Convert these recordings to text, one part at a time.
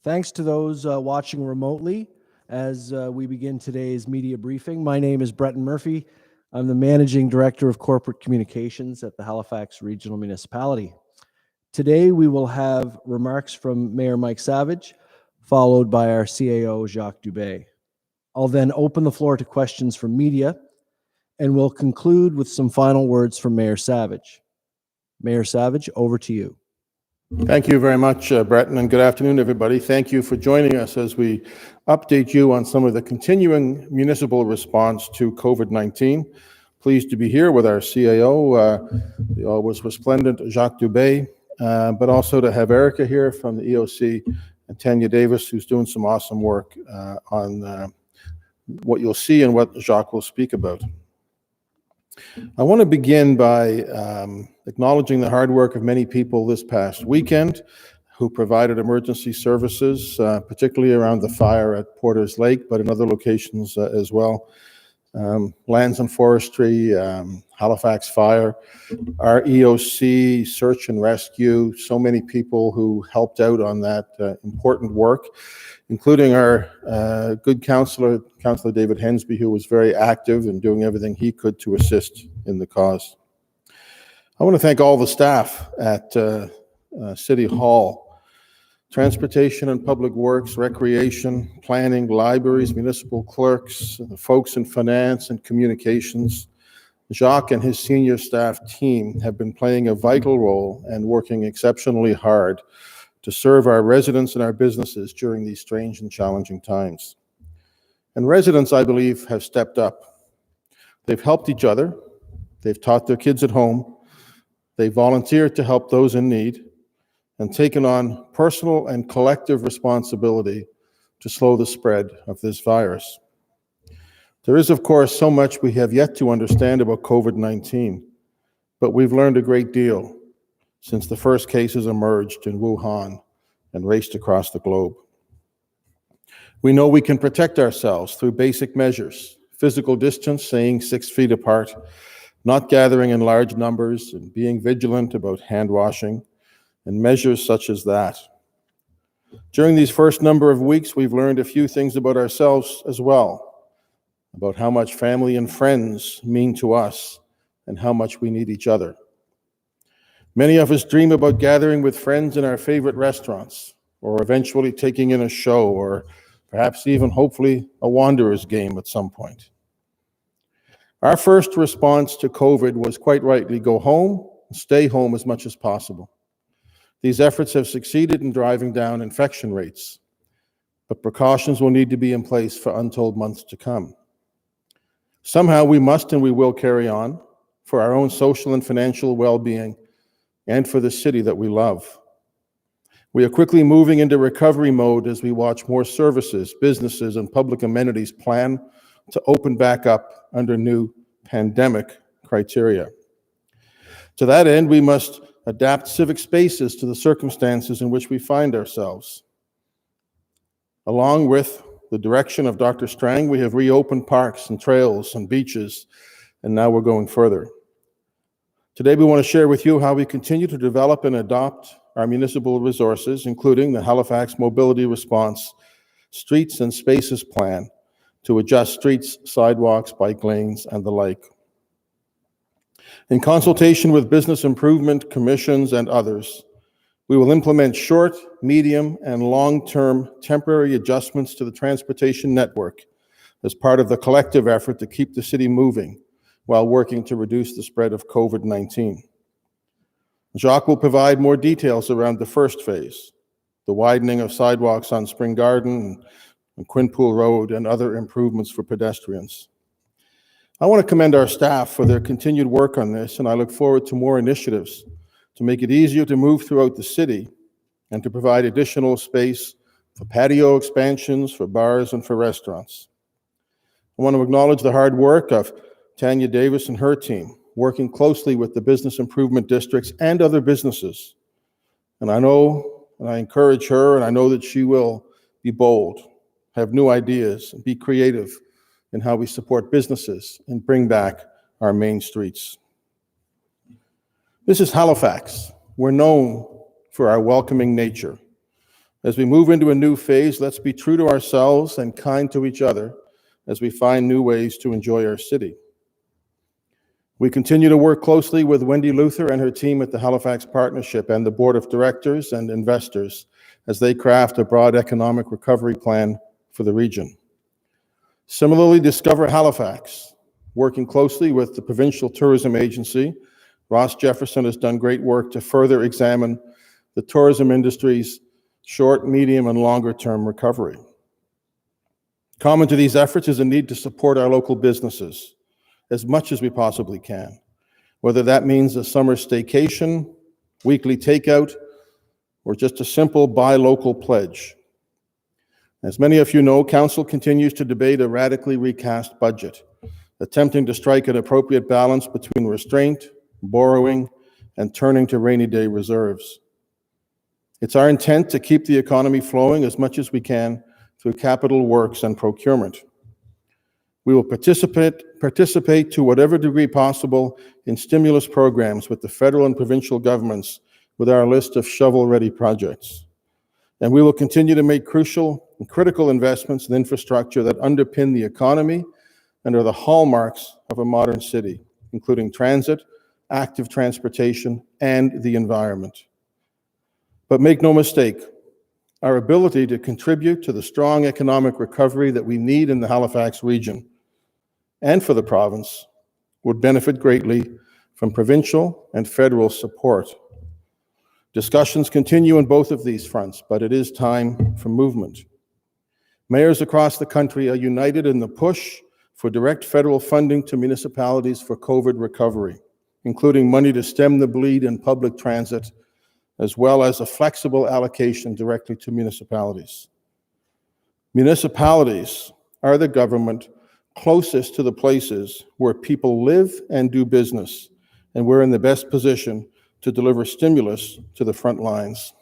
Thanks to those watching remotely as we begin today's media briefing. My name is Breton Murphy. I'm the Managing Director of Corporate Communications at the Halifax Regional Municipality. Today we will have remarks from Mayor Mike Savage, followed by our CAO, Jacques Dubé. I'll then open the floor to questions from media, and we'll conclude with some final words from Mayor Savage. Mayor Savage, over to you. Thank you very much, Breton, and good afternoon, everybody. Thank you for joining us as we update you on some of the continuing municipal response to COVID-19. Pleased to be here with our CAO, the always resplendent Jacques Dubé, but also to have Erica here from the EOC and Tanya Davis, who's doing some awesome work on what you'll see and what Jacques will speak about. I want to begin by acknowledging the hard work of many people this past weekend who provided emergency services, particularly around the fire at Porter's Lake, but in other locations as well. Lands and Forestry, Halifax Fire, our EOC, Search and Rescue, so many people who helped out on that important work, including our good Councillor David Hensby, who was very active in doing everything he could to assist in the cause. I want to thank all the staff at City Hall, Transportation and Public Works, Recreation, Planning, Libraries, Municipal Clerks, the folks in Finance and Communications. Jacques and his senior staff team have been playing a vital role and working exceptionally hard to serve our residents and our businesses during these strange and challenging times. And residents, I believe, have stepped up. They've helped each other. They've taught their kids at home. They volunteered to help those in need and taken on personal and collective responsibility to slow the spread of this virus. There is, of course, so much we have yet to understand about COVID-19, but we've learned a great deal since the first cases emerged in Wuhan and raced across the globe. We know we can protect ourselves through basic measures: physical distance, staying 6 feet apart, not gathering in large numbers, and being vigilant about hand washing, and measures such as that. During these first number of weeks, we've learned a few things about ourselves as well, about how much family and friends mean to us and how much we need each other. Many of us dream about gathering with friends in our favorite restaurants, or eventually taking in a show, or perhaps even, hopefully, a Wanderers game at some point. Our first response to COVID was quite rightly go home and stay home as much as possible. These efforts have succeeded in driving down infection rates, but precautions will need to be in place for untold months to come. Somehow we must and we will carry on for our own social and financial well-being and for the city that we love. We are quickly moving into recovery mode as we watch more services, businesses, and public amenities plan to open back up under new pandemic criteria. To that end, we must adapt civic spaces to the circumstances in which we find ourselves. Along with the direction of Dr. Strang, we have reopened parks and trails and beaches, and now we're going further. Today, we want to share with you how we continue to develop and adopt our municipal resources, including the Halifax Mobility Response Streets and Spaces Plan to adjust streets, sidewalks, bike lanes, and the like. In consultation with business improvement commissions and others, we will implement short, medium, and long-term temporary adjustments to the transportation network as part of the collective effort to keep the city moving while working to reduce the spread of COVID-19. Jacques will provide more details around the first phase, the widening of sidewalks on Spring Garden and Quinpool Road and other improvements for pedestrians. I want to commend our staff for their continued work on this, and I look forward to more initiatives to make it easier to move throughout the city and to provide additional space for patio expansions, for bars, and for restaurants. I want to acknowledge the hard work of Tanya Davis and her team, working closely with the business improvement districts and other businesses. And I know, and I encourage her, and I know that she will be bold, have new ideas, and be creative in how we support businesses and bring back our main streets. This is Halifax. We're known for our welcoming nature. As we move into a new phase, let's be true to ourselves and kind to each other as we find new ways to enjoy our city. We continue to work closely with Wendy Luther and her team at the Halifax Partnership and the Board of Directors and investors as they craft a broad economic recovery plan for the region. Similarly, Discover Halifax, working closely with the Provincial Tourism Agency, Ross Jefferson has done great work to further examine the tourism industry's short, medium, and longer-term recovery. Common to these efforts is a need to support our local businesses as much as we possibly can, whether that means a summer staycation, weekly takeout, or just a simple buy local pledge. As many of you know, Council continues to debate a radically recast budget, attempting to strike an appropriate balance between restraint, borrowing, and turning to rainy day reserves. It's our intent to keep the economy flowing as much as we can through capital works and procurement. We will participate to whatever degree possible in stimulus programs with the federal and provincial governments with our list of shovel-ready projects. And we will continue to make crucial and critical investments in infrastructure that underpin the economy and are the hallmarks of a modern city, including transit, active transportation, and the environment. But make no mistake, our ability to contribute to the strong economic recovery that we need in the Halifax region and for the province would benefit greatly from provincial and federal support. Discussions continue on both of these fronts, but it is time for movement. Mayors across the country are united in the push for direct federal funding to municipalities for COVID recovery, including money to stem the bleed in public transit, as well as a flexible allocation directly to municipalities. Municipalities are the government closest to the places where people live and do business, and we're in the best position to deliver stimulus to the front lines.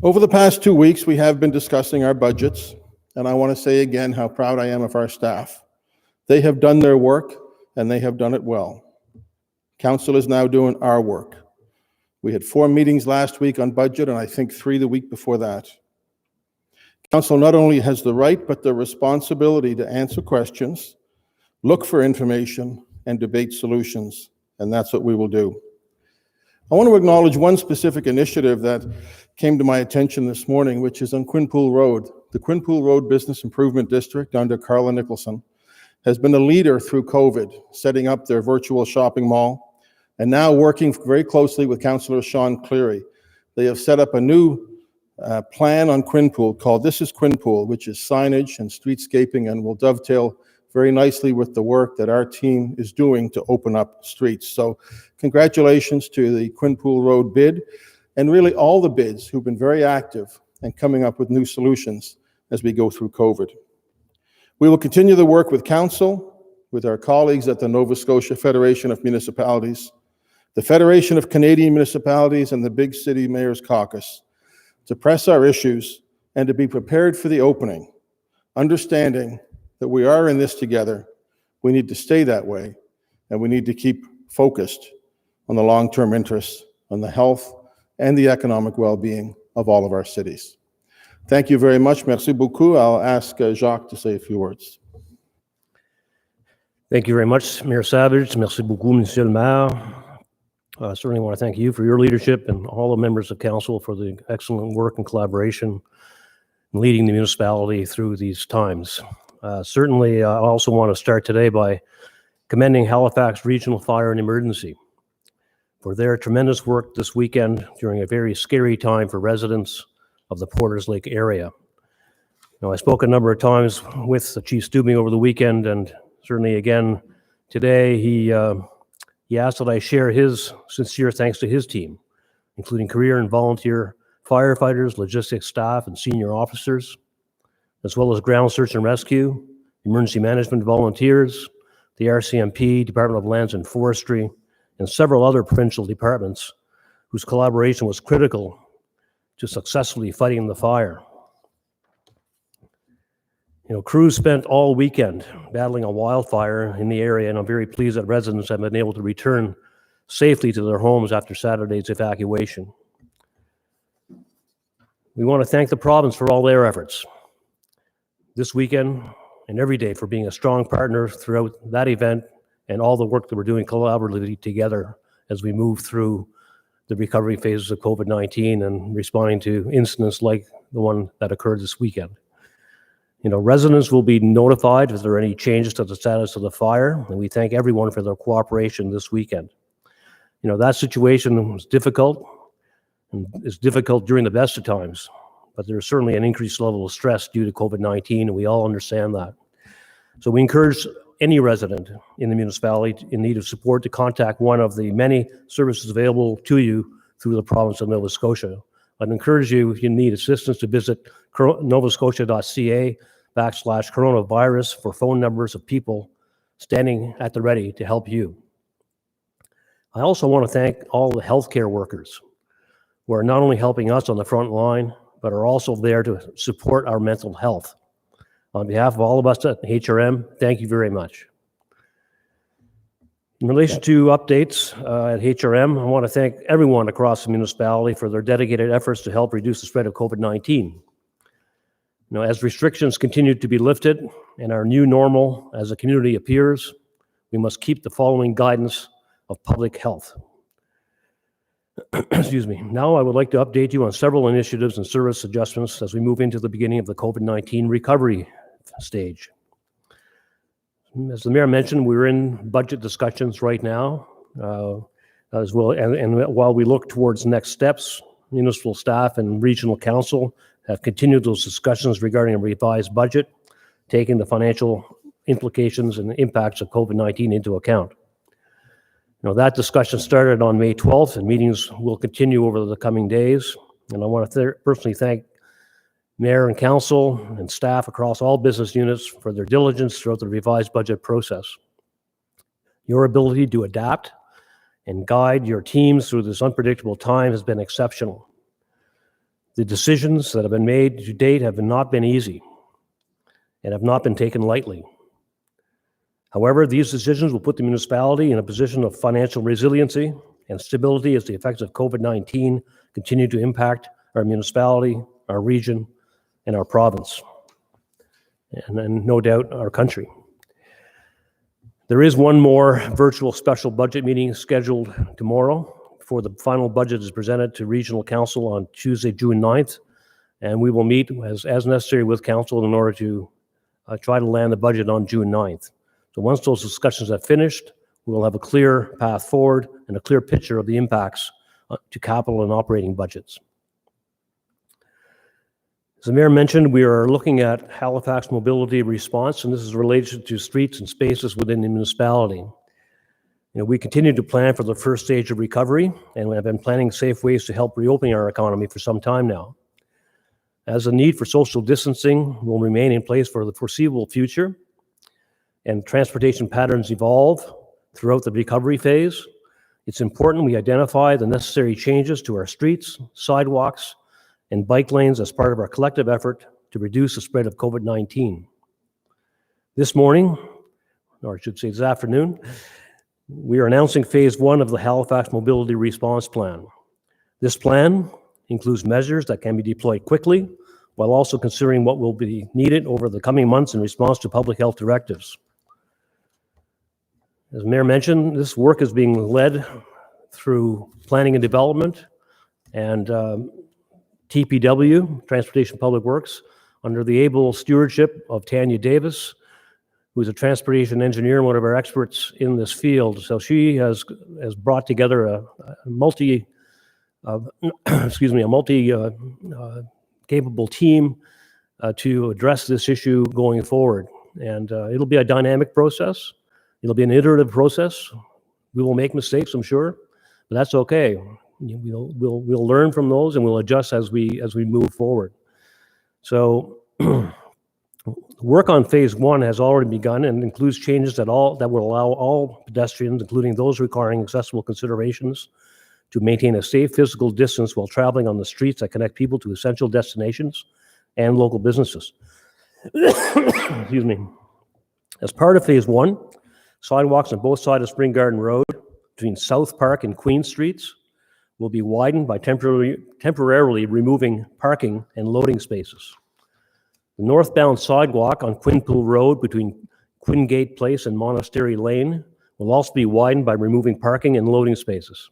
Over the past 2 weeks, we have been discussing our budgets, and I want to say again how proud I am of our staff. They have done their work, and they have done it well. Council is now doing our work. We had 4 meetings last week on budget, and I think 3 the week before that. Council not only has the right, but the responsibility to answer questions, look for information, and debate solutions, and that's what we will do. I want to acknowledge one specific initiative that came to my attention this morning, which is on Quinpool Road. The Quinpool Road Business Improvement District under Carla Nicholson has been a leader through COVID, setting up their virtual shopping mall, and now working very closely with Councillor Sean Cleary. They have set up a new plan on Quinpool called This is Quinpool, which is signage and streetscaping and will dovetail very nicely with the work that our team is doing to open up streets. So congratulations to the Quinpool Road bid and really all the bids who've been very active and coming up with new solutions as we go through COVID. We will continue the work with Council, with our colleagues at the Nova Scotia Federation of Municipalities, the Federation of Canadian Municipalities, and the Big City Mayors Caucus to press our issues and to be prepared for the opening, understanding that we are in this together. We need to stay that way, and we need to keep focused on the long-term interests, on the health and the economic well-being of all of our cities. Thank you very much. Merci beaucoup. I'll ask Jacques to say a few words. Thank you very much, Mayor Savage. Merci beaucoup, Monsieur le Maire. I certainly want to thank you for your leadership and all the members of Council for the excellent work and collaboration in leading the municipality through these times. Certainly, I also want to start today by commending Halifax Regional Fire and Emergency for their tremendous work this weekend during a very scary time for residents of the Porters Lake area. Now, I spoke a number of times with the Chief Stubing over the weekend, and certainly again today, he asked that I share his sincere thanks to his team, including career and volunteer firefighters, logistics staff, and senior officers, as well as ground search and rescue, emergency management volunteers, the RCMP, Department of Lands and Forestry, and several other provincial departments whose collaboration was critical to successfully fighting the fire. Crews spent all weekend battling a wildfire in the area, and I'm very pleased that residents have been able to return safely to their homes after Saturday's evacuation. We want to thank the province for all their efforts this weekend and every day for being a strong partner throughout that event and all the work that we're doing collaboratively together as we move through the recovery phases of COVID-19 and responding to incidents like the one that occurred this weekend. Residents will be notified if there are any changes to the status of the fire, and we thank everyone for their cooperation this weekend. That situation was difficult, and it's difficult during the best of times, but there's certainly an increased level of stress due to COVID-19, and we all understand that. So we encourage any resident in the municipality in need of support to contact one of the many services available to you through the province of Nova Scotia. I'd encourage you, if you need assistance, to visit novascotia.ca/coronavirus for phone numbers of people standing at the ready to help you. I also want to thank all the healthcare workers who are not only helping us on the front line, but are also there to support our mental health. On behalf of all of us at HRM, thank you very much. In relation to updates at HRM, I want to thank everyone across the municipality for their dedicated efforts to help reduce the spread of COVID-19. As restrictions continue to be lifted and our new normal as a community appears, we must keep the following guidance of public health. Excuse me. Now I would like to update you on several initiatives and service adjustments as we move into the beginning of the COVID-19 recovery stage. As the mayor mentioned, we're in budget discussions right now as well. And while we look towards next steps, municipal staff and regional council have continued those discussions regarding a revised budget, taking the financial implications and impacts of COVID-19 into account. That discussion started on May 12th, and meetings will continue over the coming days. And I want to personally thank Mayor and Council and staff across all business units for their diligence throughout the revised budget process. Your ability to adapt and guide your teams through this unpredictable time has been exceptional. The decisions that have been made to date have not been easy and have not been taken lightly. However, these decisions will put the municipality in a position of financial resiliency and stability as the effects of COVID-19 continue to impact our municipality, our region, and our province, and no doubt our country. There is one more virtual special budget meeting scheduled tomorrow before the final budget is presented to Regional Council on Tuesday, June 9th, and we will meet as necessary with Council in order to try to land the budget on June 9th. So once those discussions have finished, we will have a clear path forward and a clear picture of the impacts to capital and operating budgets. As the mayor mentioned, we are looking at Halifax mobility response, and this is related to streets and spaces within the municipality. We continue to plan for the first stage of recovery, and we have been planning safe ways to help reopen our economy for some time now. As the need for social distancing will remain in place for the foreseeable future, and transportation patterns evolve throughout the recovery phase, it's important we identify the necessary changes to our streets, sidewalks, and bike lanes as part of our collective effort to reduce the spread of COVID-19. This morning, or I should say this afternoon, we are announcing phase one of the Halifax Mobility Response Plan. This plan includes measures that can be deployed quickly, while also considering what will be needed over the coming months in response to public health directives. As the mayor mentioned, this work is being led through planning and development and TPW, Transportation Public Works, under the able stewardship of Tanya Davis, who is a transportation engineer and one of our experts in this field. So she has brought together a capable team to address this issue going forward. And it'll be a dynamic process. It'll be an iterative process. We will make mistakes, I'm sure, but that's okay. We'll learn from those and we'll adjust as we move forward. So work on phase one has already begun and includes changes that will allow all pedestrians, including those requiring accessible considerations, to maintain a safe physical distance while traveling on the streets that connect people to essential destinations and local businesses. Excuse me. As part of phase one, sidewalks on both sides of Spring Garden Road between South Park and Queen Streets will be widened by temporarily removing parking and loading spaces. The northbound sidewalk on Quinpool Road between Quingate Place and Monastery Lane will also be widened by removing parking and loading spaces.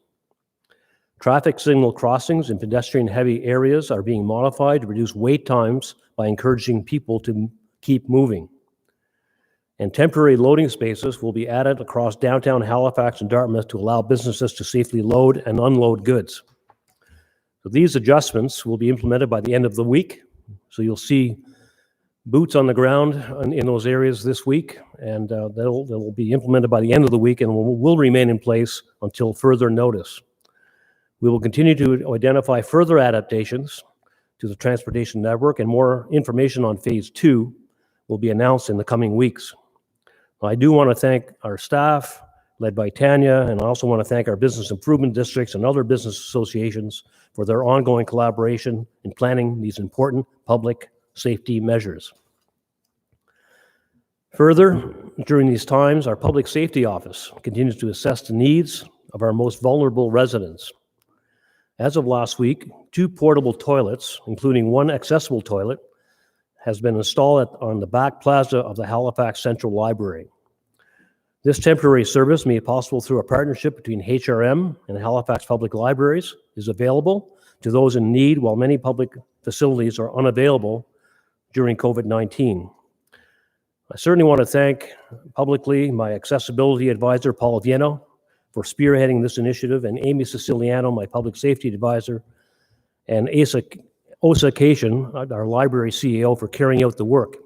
Traffic signal crossings in pedestrian-heavy areas are being modified to reduce wait times by encouraging people to keep moving. And temporary loading spaces will be added across downtown Halifax and Dartmouth to allow businesses to safely load and unload goods. So these adjustments will be implemented by the end of the week. So you'll see boots on the ground in those areas this week, and they'll be implemented by the end of the week and will remain in place until further notice. We will continue to identify further adaptations to the transportation network, and more information on phase 2 will be announced in the coming weeks. I do want to thank our staff, led by Tanya, and I also want to thank our business improvement districts and other business associations for their ongoing collaboration in planning these important public safety measures. Further, during these times, our Public Safety Office continues to assess the needs of our most vulnerable residents. As of last week, 2 portable toilets, including 1 accessible toilet, has been installed on the back plaza of the Halifax Central Library. This temporary service, made possible through a partnership between HRM and Halifax Public Libraries, is available to those in need while many public facilities are unavailable during COVID-19. I certainly want to thank publicly my accessibility advisor, Paul Vieno, for spearheading this initiative, and Amy Siciliano, my public safety advisor, and Osa Cation, our library CEO, for carrying out the work.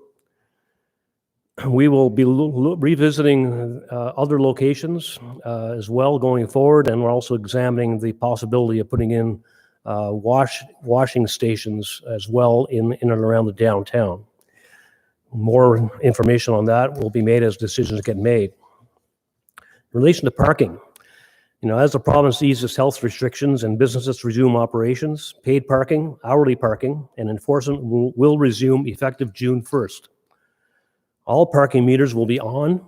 We will be revisiting other locations as well going forward, and we're also examining the possibility of putting in washing stations as well in and around the downtown. More information on that will be made as decisions get made. In relation to parking, as the province eases health restrictions and businesses resume operations, paid parking, hourly parking, and enforcement will resume effective June 1st. All parking meters will be on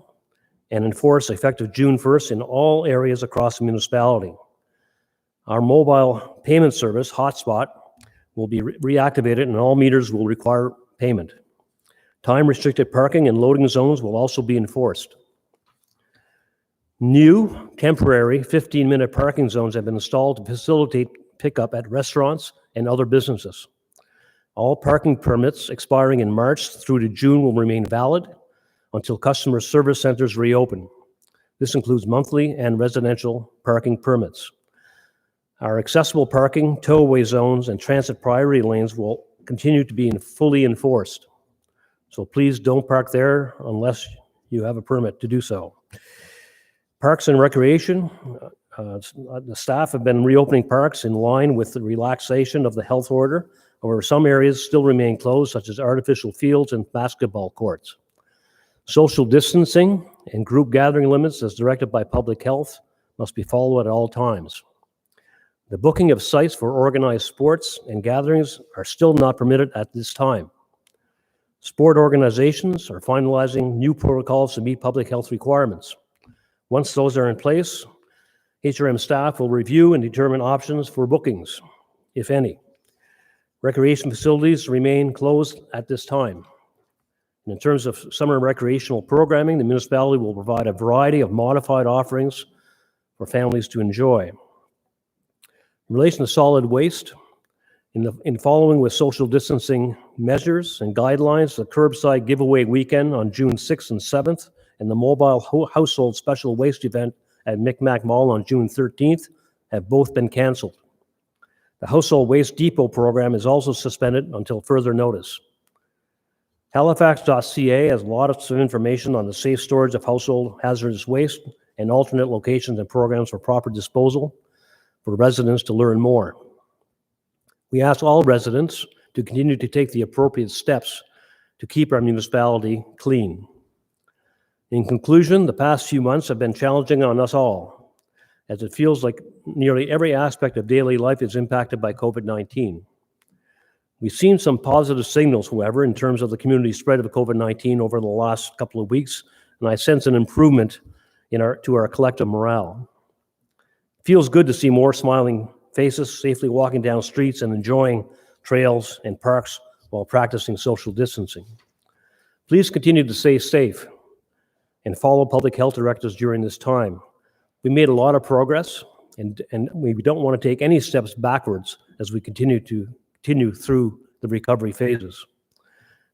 and enforced effective June 1st in all areas across the municipality. Our mobile payment service, Hotspot, will be reactivated, and all meters will require payment. Time-restricted parking and loading zones will also be enforced. New temporary 15-minute parking zones have been installed to facilitate pickup at restaurants and other businesses. All parking permits expiring in March through to June will remain valid until customer service centers reopen. This includes monthly and residential parking permits. Our accessible parking, tow-away zones, and transit priority lanes will continue to be fully enforced. So please don't park there unless you have a permit to do so. Parks and recreation, the staff have been reopening parks in line with the relaxation of the health order. However, some areas still remain closed, such as artificial fields and basketball courts. Social distancing and group gathering limits, as directed by public health, must be followed at all times. The booking of sites for organized sports and gatherings are still not permitted at this time. Sport organizations are finalizing new protocols to meet public health requirements. Once those are in place, HRM staff will review and determine options for bookings, if any. Recreation facilities remain closed at this time. And in terms of summer recreational programming, the municipality will provide a variety of modified offerings for families to enjoy. In relation to solid waste, in following with social distancing measures and guidelines, the curbside giveaway weekend on June 6th and 7th and the mobile household special waste event at Micmac Mall on June 13th have both been canceled. The Household Waste Depot program is also suspended until further notice. Halifax.ca has lots of information on the safe storage of household hazardous waste and alternate locations and programs for proper disposal for residents to learn more. We ask all residents to continue to take the appropriate steps to keep our municipality clean. In conclusion, the past few months have been challenging on us all, as it feels like nearly every aspect of daily life is impacted by COVID-19. We've seen some positive signals, however, in terms of the community spread of COVID-19 over the last couple of weeks, and I sense an improvement to our collective morale. It feels good to see more smiling faces, safely walking down streets and enjoying trails and parks while practicing social distancing. Please continue to stay safe and follow public health directives during this time. We made a lot of progress, and we don't want to take any steps backwards as we continue through the recovery phases.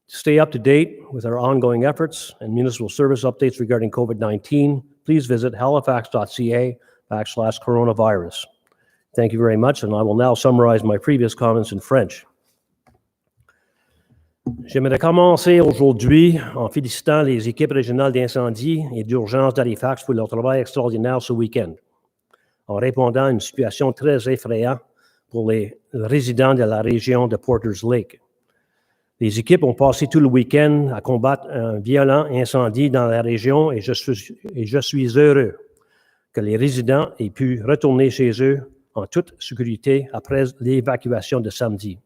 To stay up to date with our ongoing efforts and municipal service updates regarding COVID-19, please visit halifax.ca/coronavirus. Thank you very much, and I will now summarize my previous comments in French. J'aimerais commencer aujourd'hui en félicitant les équipes régionales d'incendie et d'urgence d'Halifax pour leur travail extraordinaire ce week-end, en répondant à une situation très effrayante pour les résidents de la région de Porters Lake. Les équipes ont passé tout le week-end à combattre un violent incendie dans la région et je suis heureux que les résidents aient pu retourner chez eux en toute sécurité après l'évacuation de samedi.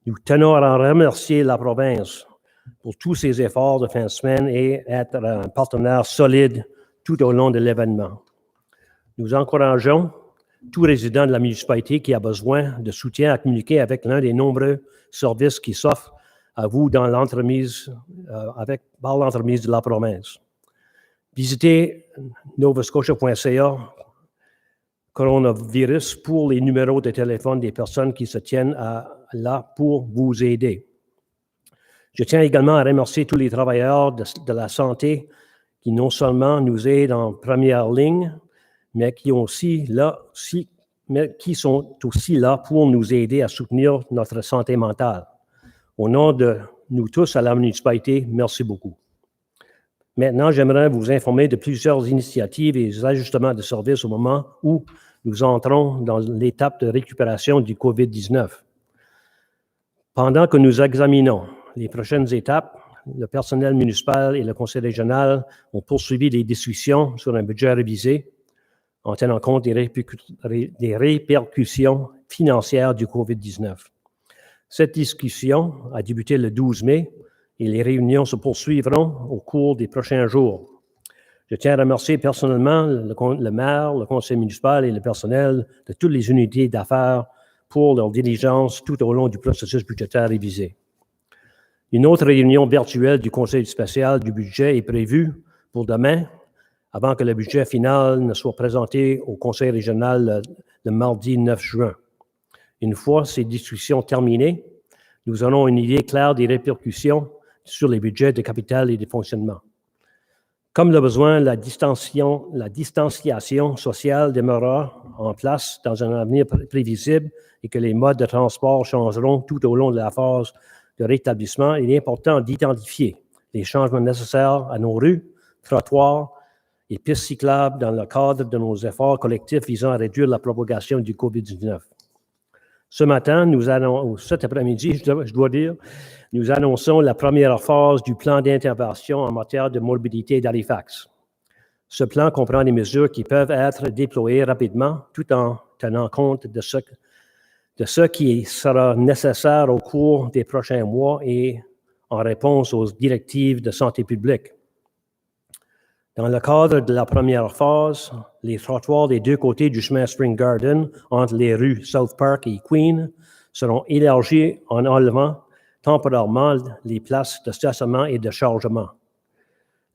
Nous tenons à remercier la province pour tous ses efforts de fin de semaine et être un partenaire solide tout au long de l'événement. Nous encourageons tout résident de la municipalité qui a besoin de soutien à communiquer avec l'un des nombreux services qui s'offrent à vous dans l'entremise, par l'entremise de la province. Visitez novascotia.ca coronavirus pour les numéros de téléphone des personnes qui se tiennent là pour vous aider. Je tiens également à remercier tous les travailleurs de la santé qui non seulement nous aident en première ligne, mais qui sont aussi là pour nous aider à soutenir notre santé mentale. Au nom de nous tous à la municipalité, merci beaucoup. Maintenant, j'aimerais vous informer de plusieurs initiatives et ajustements de services au moment où nous entrons dans l'étape de récupération du COVID-19. Pendant que nous examinons les prochaines étapes, le personnel municipal et le conseil régional ont poursuivi les discussions sur un budget révisé en tenant compte des répercussions financières du COVID-19. Cette discussion a débuté le 12 mai et les réunions se poursuivront au cours des prochains jours. Je tiens à remercier personnellement le maire, le conseil municipal et le personnel de toutes les unités d'affaires pour leur diligence tout au long du processus budgétaire révisé. Une autre réunion virtuelle du conseil spécial du budget est prévue pour demain, avant que le budget final ne soit présenté au conseil régional le mardi 9 juin. Une fois ces discussions terminées, nous aurons une idée claire des répercussions sur les budgets de capital et de fonctionnement. Comme le besoin, la distanciation sociale demeurera en place dans un avenir prévisible et que les modes de transport changeront tout au long de la phase de rétablissement, il est important d'identifier les changements nécessaires à nos rues, trottoirs et pistes cyclables dans le cadre de nos efforts collectifs visant à réduire la propagation du COVID-19. Cet après-midi, je dois dire, nous annonçons la première phase du plan d'intervention en matière de mobilité d'Halifax. Ce plan comprend des mesures qui peuvent être déployées rapidement tout en tenant compte de ce qui sera nécessaire au cours des prochains mois et en réponse aux directives de santé publique. Dans le cadre de la première phase, les trottoirs des deux côtés du chemin Spring Garden entre les rues South Park et Queen seront élargis en enlevant temporairement les places de stationnement et de chargement.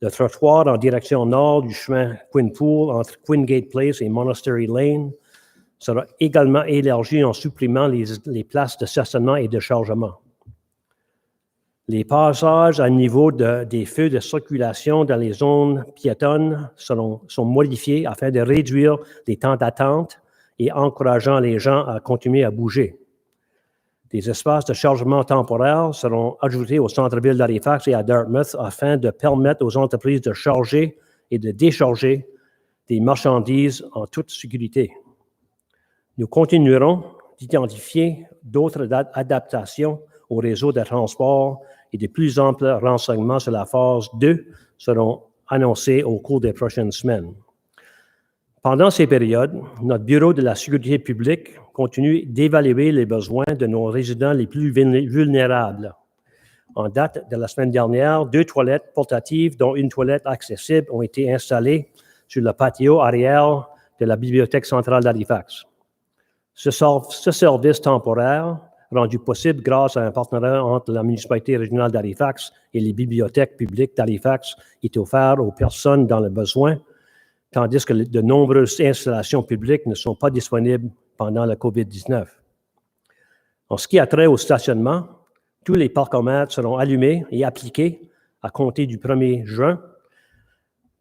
Le trottoir en direction nord du chemin Quinpool entre Quingate Place et Monastery Lane sera également élargi en supprimant les places de stationnement et de chargement. Les passages à niveau des feux de circulation dans les zones piétonnes sont modifiés afin de réduire les temps d'attente et encourageant les gens à continuer à bouger. Des espaces de chargement temporaire seront ajoutés au centre-ville d'Halifax et à Dartmouth afin de permettre aux entreprises de charger et de décharger des marchandises en toute sécurité. Nous continuerons d'identifier d'autres adaptations au réseau de transport et de plus amples renseignements sur la phase 2 seront annoncés au cours des prochaines semaines. Pendant ces périodes, notre Bureau de la sécurité publique continue d'évaluer les besoins de nos résidents les plus vulnérables. En date de la semaine dernière, 2 toilettes portatives, dont une toilette accessible, ont été installées sur le patio arrière de la Bibliothèque centrale d'Halifax. Ce service temporaire, rendu possible grâce à un partenariat entre la municipalité régionale d'Halifax et les bibliothèques publiques d'Halifax, est offert aux personnes dans le besoin, tandis que de nombreuses installations publiques ne sont pas disponibles pendant la COVID-19. En ce qui a trait au stationnement, tous les parcomètres seront allumés et appliqués à compter du 1er juin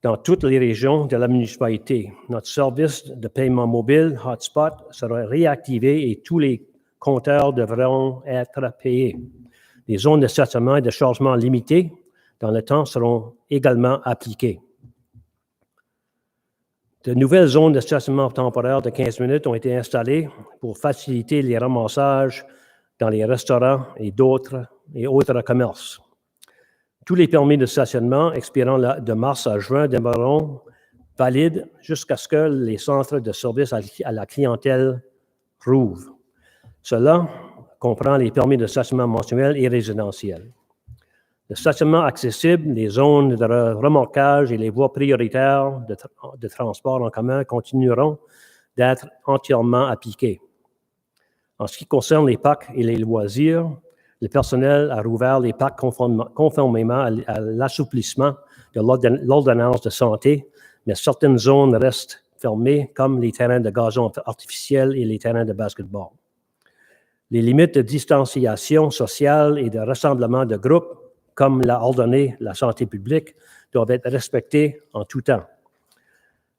dans toutes les régions de la municipalité. Notre service de paiement mobile Hotspot sera réactivé et tous les compteurs devront être payés. Les zones de stationnement et de chargement limitées dans le temps seront également appliquées. De nouvelles zones de stationnement temporaire de 15 minutes ont été installées pour faciliter les ramassages dans les restaurants et autres commerces. Tous les permis de stationnement expirant de mars à juin demeureront valides jusqu'à ce que les centres de service à la clientèle rouvrent. Cela comprend les permis de stationnement mensuels et résidentiels. Le stationnement accessible, les zones de remorquage et les voies prioritaires de transport en commun continueront d'être entièrement appliquées. En ce qui concerne les parcs et les loisirs, le personnel a rouvert les parcs conformément à l'assouplissement de l'ordonnance de santé, mais certaines zones restent fermées, comme les terrains de gazon artificiel et les terrains de basketball. Les limites de distanciation sociale et de rassemblement de groupes, comme l'a ordonné la santé publique, doivent être respectées en tout temps.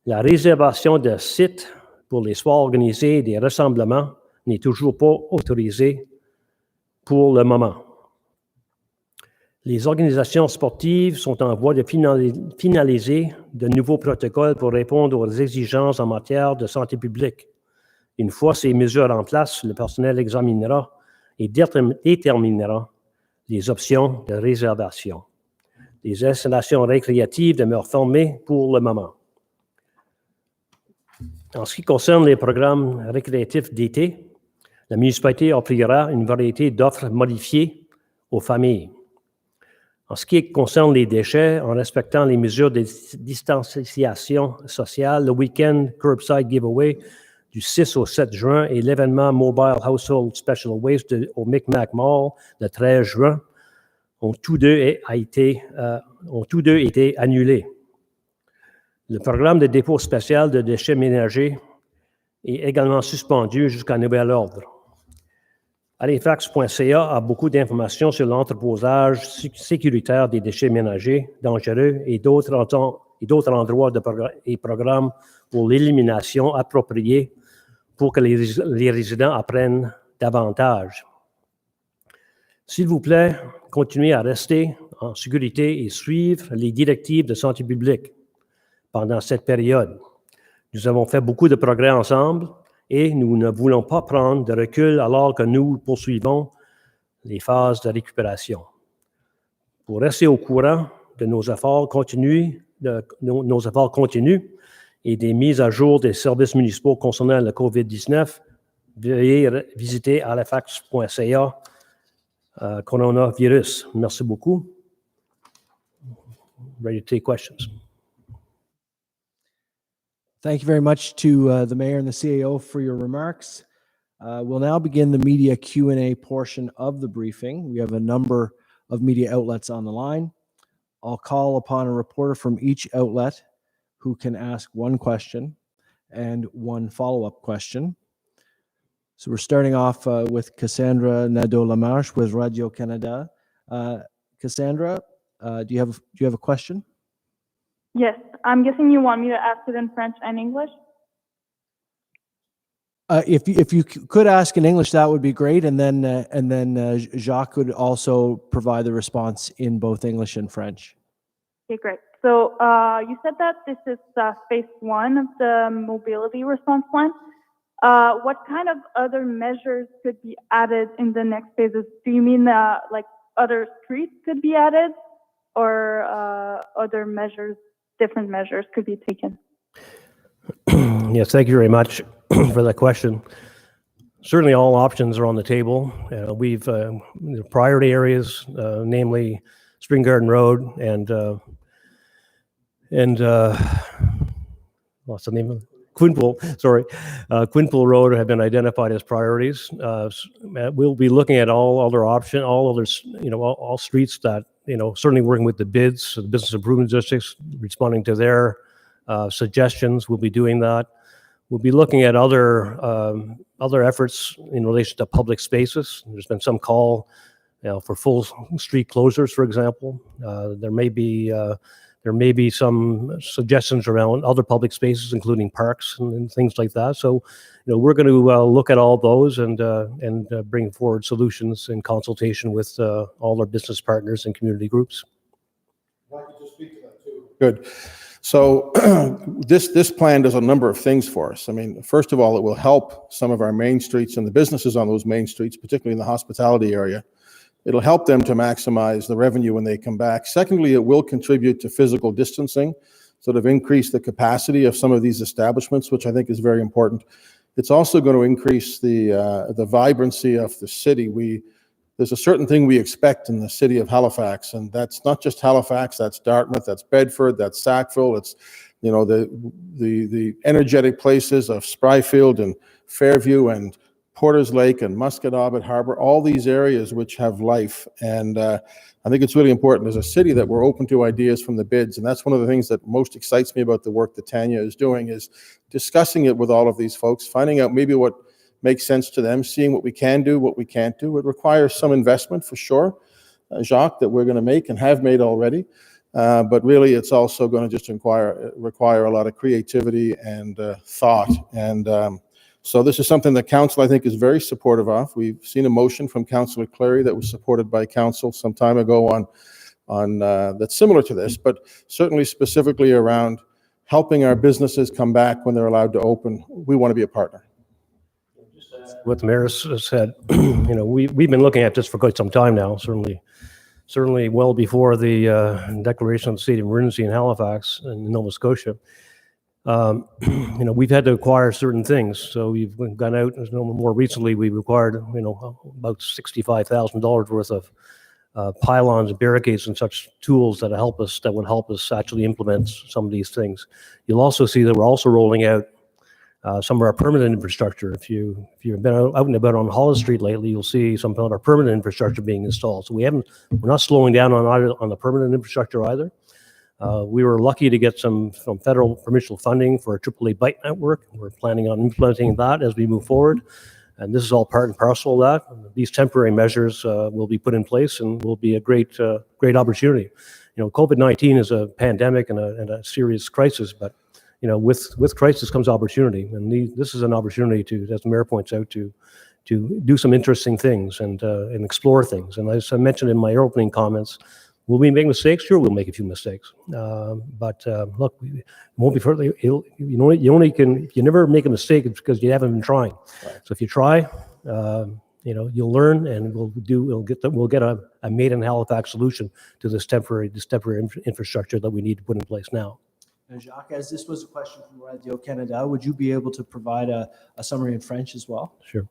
La réservation de sites pour les soirs organisés et des rassemblements n'est toujours pas autorisée pour le moment. Les organisations sportives sont en voie de finaliser de nouveaux protocoles pour répondre aux exigences en matière de santé publique. Une fois ces mesures en place, le personnel examinera et déterminera les options de réservation. Les installations récréatives demeurent fermées pour le moment. En ce qui concerne les programmes récréatifs d'été, la municipalité offrira une variété d'offres modifiées aux familles. En ce qui concerne les déchets, en respectant les mesures de distanciation sociale, le week-end Curbside Giveaway du 6 au 7 juin et l'événement Mobile Household Special Waste au Micmac Mall le 13 juin ont tous deux été annulés. Le programme de dépôt spécial de déchets ménagers est également suspendu jusqu'à nouvel ordre. Halifax.ca a beaucoup d'informations sur l'entreposage sécuritaire des déchets ménagers dangereux et d'autres endroits et programmes pour l'élimination appropriée pour que les résidents apprennent davantage. S'il vous plaît, continuez à rester en sécurité et suivre les directives de santé publique pendant cette période. Nous avons fait beaucoup de progrès ensemble et nous ne voulons pas prendre de recul alors que nous poursuivons les phases de récupération. Pour rester au courant de nos efforts continus et des mises à jour des services municipaux concernant le COVID-19, veuillez visiter halifax.ca coronavirus. Merci beaucoup. Ready to take questions. Thank you very much to the mayor and the CAO for your remarks. We'll now begin the media Q&A portion of the briefing. We have a number of media outlets on the line. I'll call upon a reporter from each outlet who can ask one question and one follow-up question. So we're starting off with Cassandra Nadeau-Lamarche with Radio-Canada. Cassandra, do you have a question? Yes, I'm guessing you want me to ask it in French and English? If you could ask in English, that would be great, and then Jacques could also provide the response in both English and French. Okay, great. So you said that this is phase one of the mobility response plan. What kind of other measures could be added in the next phases? Do you mean like other streets could be added, or other measures, different measures could be taken? Yes, thank you very much for that question. Certainly all options are on the table. We've priority areas, namely Spring Garden Road and what's the name of it? Quinpool Road have been identified as priorities. We'll be looking at all other all streets that, certainly working with the BIDs, the Business Improvement Districts, responding to their suggestions. We'll be doing that. We'll be looking at other efforts in relation to public spaces. There's been some call, for full street closures, for example. There may be some suggestions around other public spaces, including parks and things like that. So, we're going to look at all those and bring forward solutions in consultation with all our business partners and community groups. If I could just speak to that too. Good. So this plan does a number of things for us. I mean, first of all, it will help some of our main streets and the businesses on those main streets, particularly in the hospitality area. It'll help them to maximize the revenue when they come back. Secondly, it will contribute to physical distancing, sort of increase the capacity of some of these establishments, which I think is very important. It's also going to increase the vibrancy of the city. There's a certain thing we expect in the city of Halifax, and that's not just Halifax, that's Dartmouth, that's Bedford, that's Sackville, it's, the energetic places of Spryfield and Fairview and Porters Lake and Musquodoboit Harbor, all these areas which have life. And I think it's really important as a city that we're open to ideas from the BIDs. And that's one of the things that most excites me about the work that Tanya is doing, is discussing it with all of these folks, finding out maybe what makes sense to them, seeing what we can do, what we can't do. It requires some investment for sure, Jacques, that we're going to make and have made already. But really, it's also going to just require a lot of creativity and thought. And so this is something that Council, I think, is very supportive of. We've seen a motion from Councillor Clary that was supported by Council some time ago on that's similar to this, but certainly specifically around helping our businesses come back when they're allowed to open. We want to be a partner. What the mayor said, we've been looking at this for quite some time now, certainly well before the declaration of the state of emergency in Halifax and Nova Scotia. We've had to acquire certain things. So we've gone out, more recently, we acquired, about $65,000 worth of pylons, barricades, and such tools that would help us actually implement some of these things. You'll also see that we're also rolling out some of our permanent infrastructure. If you've been out and about on Hollis Street lately, you'll see some of our permanent infrastructure being installed. So we're not slowing down on the permanent infrastructure either. We were lucky to get some federal provincial funding for a AAA bike network. We're planning on implementing that as we move forward. And this is all part and parcel of that. These temporary measures will be put in place and will be a great opportunity. COVID-19 is a pandemic and a serious crisis, but with crisis comes opportunity, and this is an opportunity to, as the mayor points out, to do some interesting things and explore things. And as I mentioned in my opening comments, will we make mistakes? Sure, we'll make a few mistakes. But look, we won't be further. You never make a mistake because you haven't been trying. Right. So if you try, you'll learn, and we'll get a made in Halifax solution to this temporary infrastructure that we need to put in place now. And Jacques, as this was a question from Radio Canada, would you be able to provide a summary in French as well? Sure.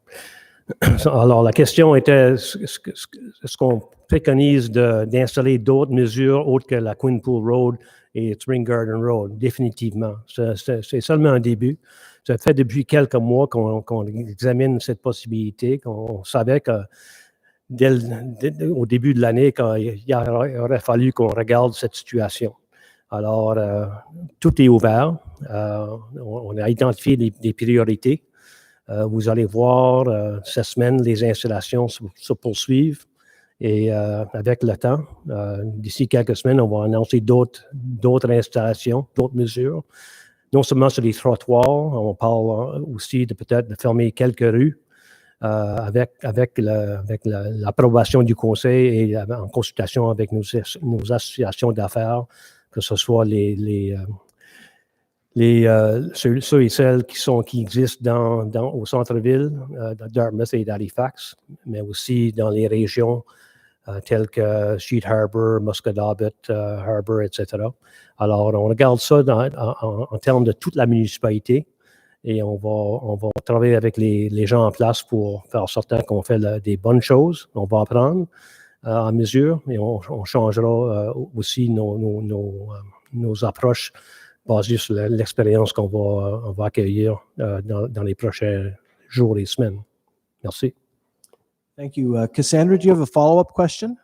Alors, la question était, est-ce qu'on préconise d'installer d'autres mesures autres que la Quinpool Road et Spring Garden Road? Définitivement. C'est seulement un début. Ça fait depuis quelques mois qu'on examine cette possibilité, qu'on savait que au début de l'année, il aurait fallu qu'on regarde cette situation. Alors, tout est ouvert. On a identifié des priorités. Vous allez voir, cette semaine, les installations se poursuivent. Et avec le temps, d'ici quelques semaines, on va annoncer d'autres installations, d'autres mesures. Non seulement sur les trottoirs, on parle aussi de peut-être de fermer quelques rues avec l'approbation du conseil et en consultation avec nos associations d'affaires, que ce soit ceux et celles qui existent au centre-ville de Dartmouth et d'Halifax, mais aussi dans les régions telles que Sheet Harbour, Musquodoboit Harbour, etc. Alors, on regarde ça en termes de toute la municipalité et on va travailler avec les gens en place pour faire certain qu'on fait des bonnes choses. On va apprendre en mesure et on changera aussi nos approches basé sur l'expérience on va accueillir dans les prochains jours et semaines. Merci. Thank you. Cassandra, do you have a follow-up question?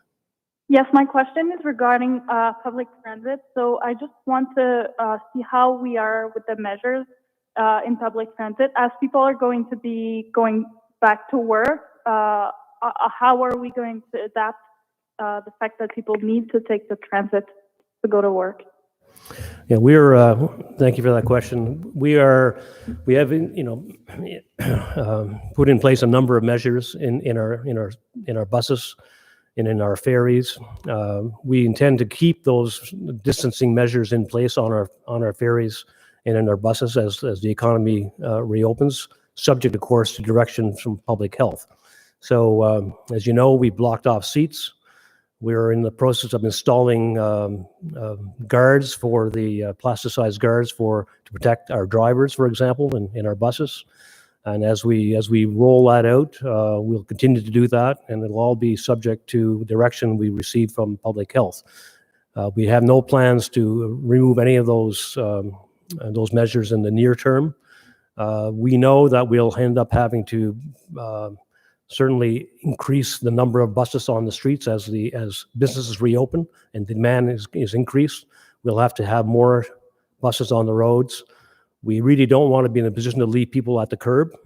Yes, my question is regarding public transit. So I just want to see how we are with the measures in public transit. As people are going to be going back to work, how are we going to adapt the fact that people need to take the transit to go to work? Yeah, thank you for that question. We have, put in place a number of measures in our buses and in our ferries. We intend to keep those distancing measures in place on our ferries and in our buses as the economy reopens, subject, of course, to direction from public health. So, as you know, we blocked off seats. We're in the process of installing guards for the plasticized guards to protect our drivers, for example, in our buses. And as we roll that out, we'll continue to do that, and it'll all be subject to direction we receive from public health. We have no plans to remove any of those measures in the near term. We know that we'll end up having to certainly increase the number of buses on the streets as businesses reopen and demand is increased. We'll have to have more buses on the roads. We really don't want to be in a position to leave people at the curb.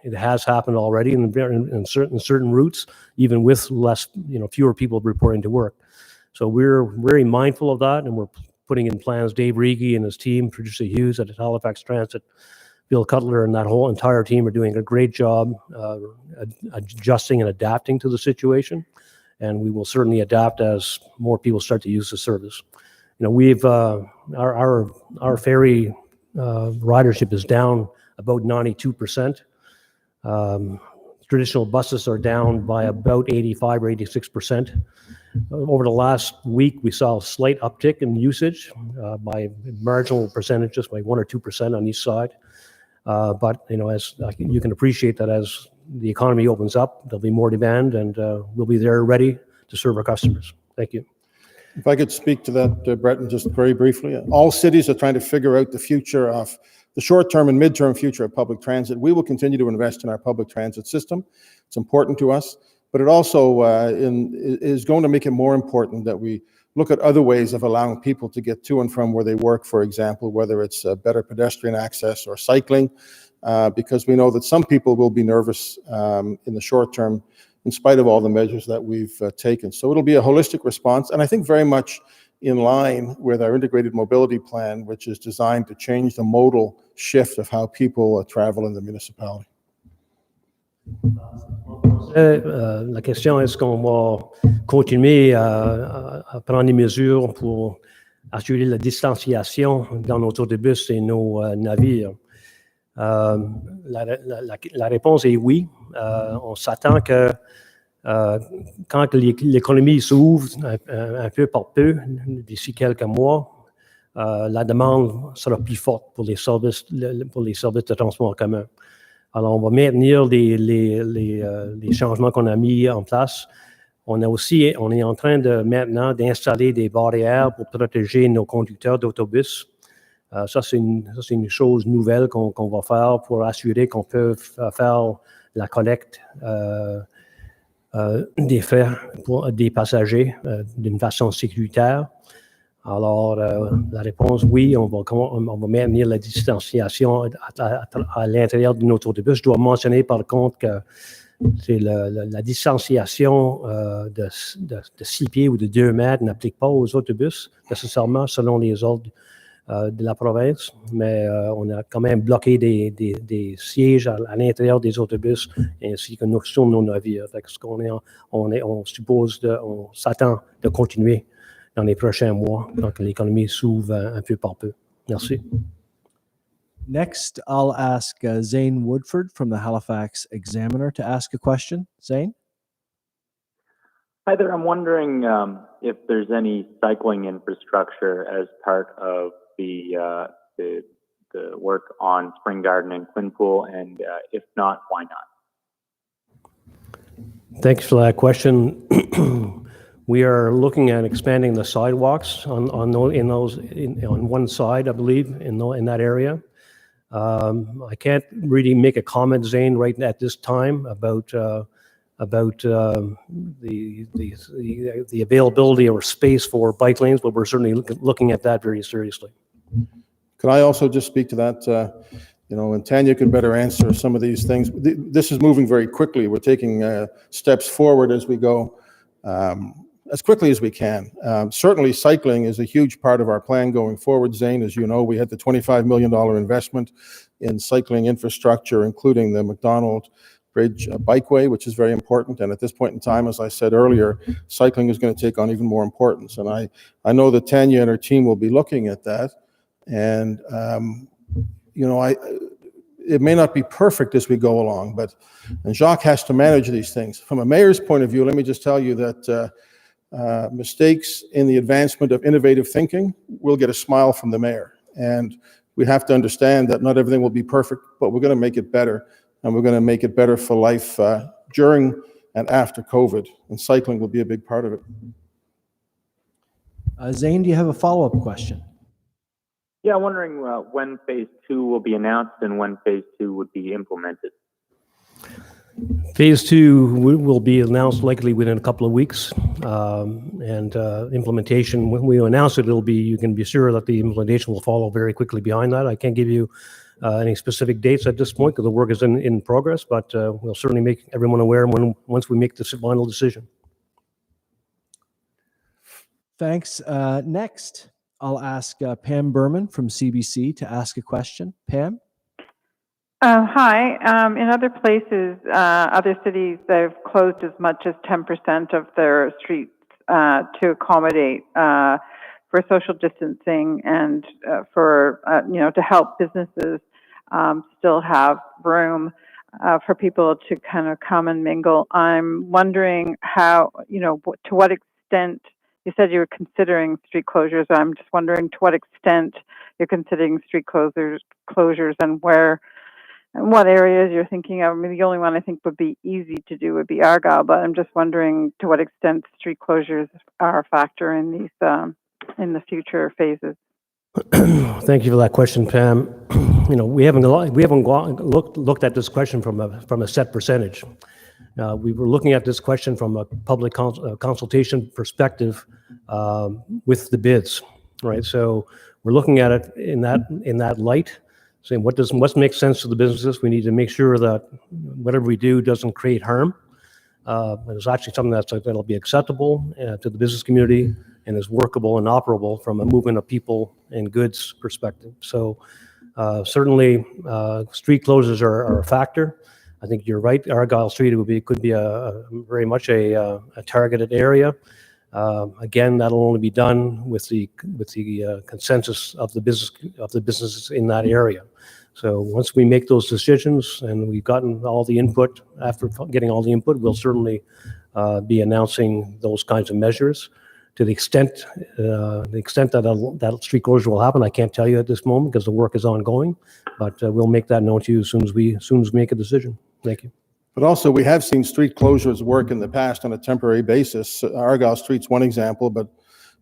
It has happened already in certain routes, even with fewer people reporting to work. So we're very mindful of that, and we're putting in plans. Dave Regie and his team, Producer Hughes at Halifax Transit, Bill Cutler and that whole entire team are doing a great job adjusting and adapting to the situation, and we will certainly adapt as more people start to use the service. We've our ferry ridership is down about 92%. Traditional buses are down by about 85 or 86%. Over the last week, we saw a slight uptick in usage by marginal percentages, by 1 or 2% on each side. But as you can appreciate that as the economy opens up, there'll be more demand, and we'll be there ready to serve our customers. Thank you. If I could speak to that, Breton, just very briefly. All cities are trying to figure out the future of the short-term and mid-term future of public transit. We will continue to invest in our public transit system. It's important to us, but it also is going to make it more important that we look at other ways of allowing people to get to and from where they work, for example, whether it's better pedestrian access or cycling, because we know that some people will be nervous in the short term in spite of all the measures that we've taken. So it'll be a holistic response, and I think very much in line with our integrated mobility plan, which is designed to change the modal shift of how people travel in the municipality. La question, est-ce qu'on va continuer à prendre des mesures pour assurer la distanciation dans nos autobus et nos navires? La réponse est oui. On s'attend que quand l'économie s'ouvre un peu par peu, d'ici quelques mois, la demande sera plus forte pour les services de transport en commun. Alors, on va maintenir les changements qu'on a mis en place. On est en train maintenant d'installer des barrières pour protéger nos conducteurs d'autobus. Ça, c'est une chose nouvelle qu'on va faire pour assurer qu'on peut faire la collecte des frais pour des passagers d'une façon sécuritaire. Alors, la réponse, oui, on va maintenir la distanciation à l'intérieur de notre autobus. Je dois mentionner par contre que c'est la distanciation de 6 pieds ou de 2 mètres n'applique pas aux autobus nécessairement selon les ordres de la province, mais on a quand même bloqué des sièges à l'intérieur des autobus ainsi que sur nos navires. On s'attend de continuer dans les prochains mois, donc l'économie s'ouvre un peu par peu. Merci. Next, I'll ask Zane Woodford from the Halifax Examiner to ask a question. Zane? Hi there. I'm wondering if there's any cycling infrastructure as part of the work on Spring Garden and Quinpool, and if not, why not? Thanks for that question. We are looking at expanding the sidewalks on one side, I believe, in that area. I can't really make a comment, Zane, right at this time about the availability or space for bike lanes, but we're certainly looking at that very seriously. Could I also just speak to that? And Tanya could better answer some of these things. This is moving very quickly. We're taking steps forward as we go, as quickly as we can. Certainly, cycling is a huge part of our plan going forward. Zane, as you know, we had the $25 million investment in cycling infrastructure, including the McDonald Bridge bikeway, which is very important. And at this point in time, as I said earlier, cycling is going to take on even more importance. And I know that Tanya and her team will be looking at that. And it may not be perfect as we go along, and Jacques has to manage these things. From a mayor's point of view, let me just tell you that mistakes in the advancement of innovative thinking will get a smile from the mayor. And we have to understand that not everything will be perfect, but we're going to make it better, and we're going to make it better for life during and after COVID, and cycling will be a big part of it. Zane, do you have a follow-up question? Yeah, I'm wondering when phase 2 will be announced and when phase 2 would be implemented. Phase 2 will be announced likely within a couple of weeks, and implementation, when we announce it, you can be sure that the implementation will follow very quickly behind that. I can't give you any specific dates at this point because the work is in progress, but we'll certainly make everyone aware once we make the final decision. Thanks. Next, I'll ask Pam Berman from CBC to ask a question. Pam? Hi. In other places, other cities, they've closed as much as 10% of their streets to accommodate for social distancing and for, to help businesses still have room for people to kind of come and mingle. I'm wondering how, to what extent, you said you were considering street closures. I'm just wondering to what extent you're considering street closures and where and what areas you're thinking of. I mean, the only one I think would be easy to do would be Argyle, but I'm just wondering to what extent street closures are a factor in these in the future phases. Thank you for that question, Pam. We haven't looked at this question from a set percentage. We were looking at this question from a public consultation perspective with the bids, right? So we're looking at it in that light, saying what makes sense to the businesses. We need to make sure that whatever we do doesn't create harm. It's actually something that'll be acceptable to the business community and is workable and operable from a movement of people and goods perspective. So certainly street closures are a factor. I think you're right. Argyle Street could be a very much a targeted area. Again, that'll only be done with the consensus of the businesses in that area. So once we make those decisions and we've gotten all the input, after getting all the input, we'll certainly be announcing those kinds of measures. To the extent that street closure will happen, I can't tell you at this moment because the work is ongoing, but we'll make that known to you as soon as we make a decision. Thank you. But also, we have seen street closures work in the past on a temporary basis. Argyle Street's one example, but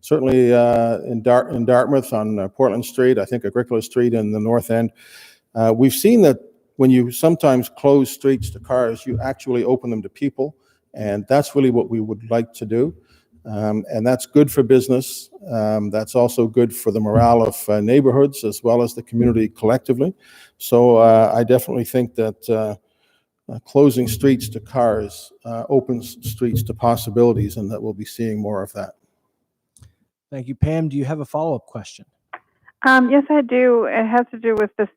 certainly in Dartmouth on Portland Street, I think Agricola Street in the North End, we've seen that when you sometimes close streets to cars, you actually open them to people, and that's really what we would like to do. And that's good for business. That's also good for the morale of neighborhoods as well as the community collectively. So I definitely think that closing streets to cars opens streets to possibilities, and that we'll be seeing more of that. Thank you. Pam, do you have a follow-up question? Yes, I do. It has to do with this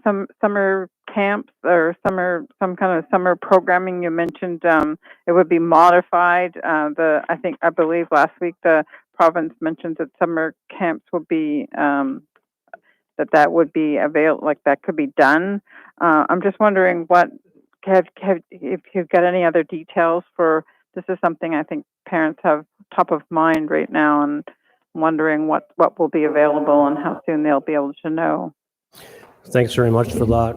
some summer camps or some kind of summer programming. You mentioned it would be modified. I believe last week the province mentioned that summer camps would be that would be available, like that could be done. I'm just wondering if you've got any other details for this. Is something I think parents have top of mind right now, and wondering what will be available and how soon they'll be able to know. Thanks very much for that.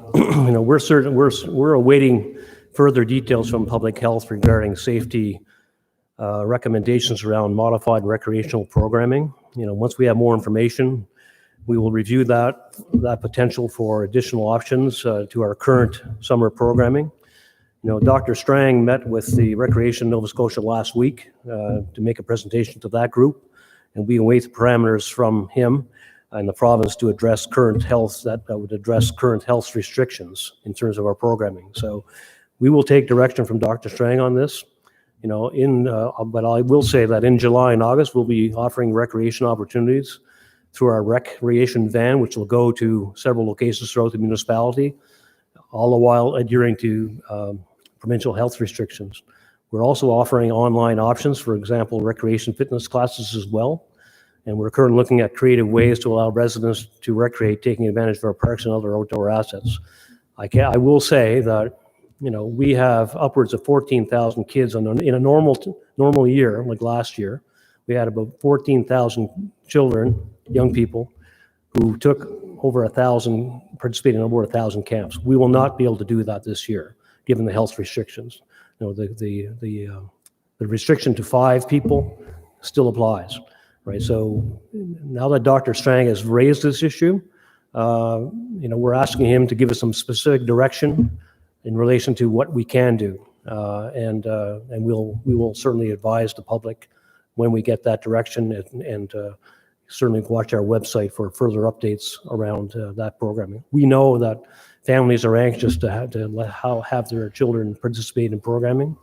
We're awaiting further details from public health regarding safety recommendations around modified recreational programming. Once we have more information, we will review that potential for additional options to our current summer programming. Dr. Strang met with the Recreation Nova Scotia last week to make a presentation to that group, and we await the parameters from him and the province to address current health, that would address current health restrictions in terms of our programming. So we will take direction from Dr. Strang on this. But I will say that in July and August, we'll be offering recreation opportunities through our recreation van, which will go to several locations throughout the municipality, all the while adhering to provincial health restrictions. We're also offering online options, for example, recreation fitness classes as well. And we're currently looking at creative ways to allow residents to recreate, taking advantage of our parks and other outdoor assets. I will say that we have upwards of 14,000 kids in a normal year, like last year. We had about 14,000 children, young people, who took over 1,000, participated in over 1,000 camps. We will not be able to do that this year, given the health restrictions. The restriction to 5 people still applies, right? So now that Dr. Strang has raised this issue, we're asking him to give us some specific direction in relation to what we can do, and we will certainly advise the public when we get that direction, and certainly watch our website for further updates around that programming. We know that families are anxious to have their children participate in programming.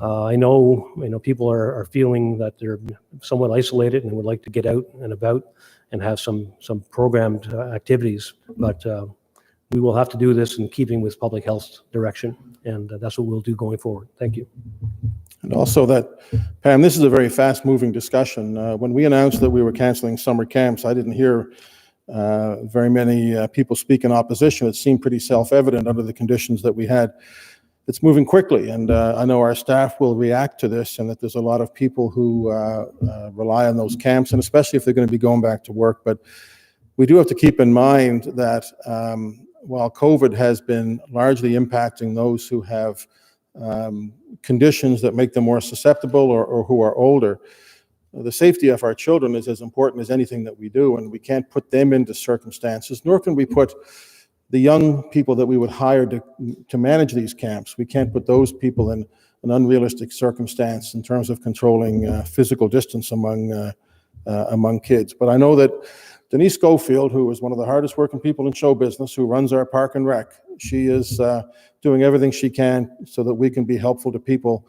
I know people are feeling that they're somewhat isolated and would like to get out and about and have some programmed activities, but we will have to do this in keeping with public health direction, and that's what we'll do going forward. Thank you. And also that, Pam, this is a very fast-moving discussion. When we announced that we were canceling summer camps, I didn't hear very many people speak in opposition. It seemed pretty self-evident under the conditions that we had. It's moving quickly, and I know our staff will react to this, and that there's a lot of people who rely on those camps, and especially if they're going to be going back to work. But we do have to keep in mind that while COVID has been largely impacting those who have conditions that make them more susceptible or who are older, the safety of our children is as important as anything that we do, and we can't put them into circumstances, nor can we put the young people that we would hire to manage these camps. We can't put those people in an unrealistic circumstance in terms of controlling physical distance among kids. But I know that Denise Schofield, who is one of the hardest working people in show business, who runs our park and rec, she is doing everything she can so that we can be helpful to people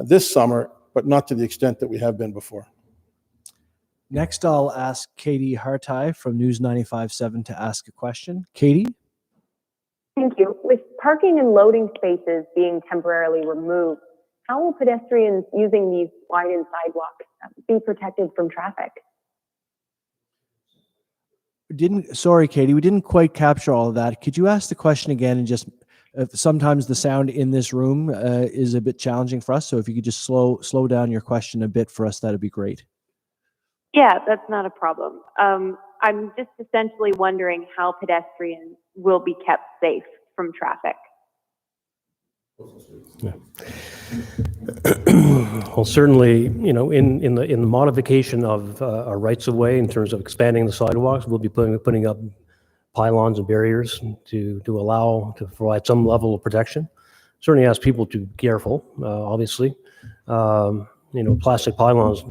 this summer, but not to the extent that we have been before. Next, I'll ask Katie Hartai from News 95.7 to ask a question. Katie? Thank you. With parking and loading spaces being temporarily removed, how will pedestrians using these widened sidewalks be protected from traffic? Sorry, Katie, we didn't quite capture all of that. Could you ask the question again? And just sometimes the sound in this room is a bit challenging for us. So if you could just slow down your question a bit for us, that'd be great. Yeah, that's not a problem. I'm just essentially wondering how pedestrians will be kept safe from traffic. Yeah. Well, certainly, in the modification of our rights of way in terms of expanding the sidewalks, we'll be putting up pylons and barriers to provide some level of protection. Certainly ask people to be careful, obviously. Plastic pylons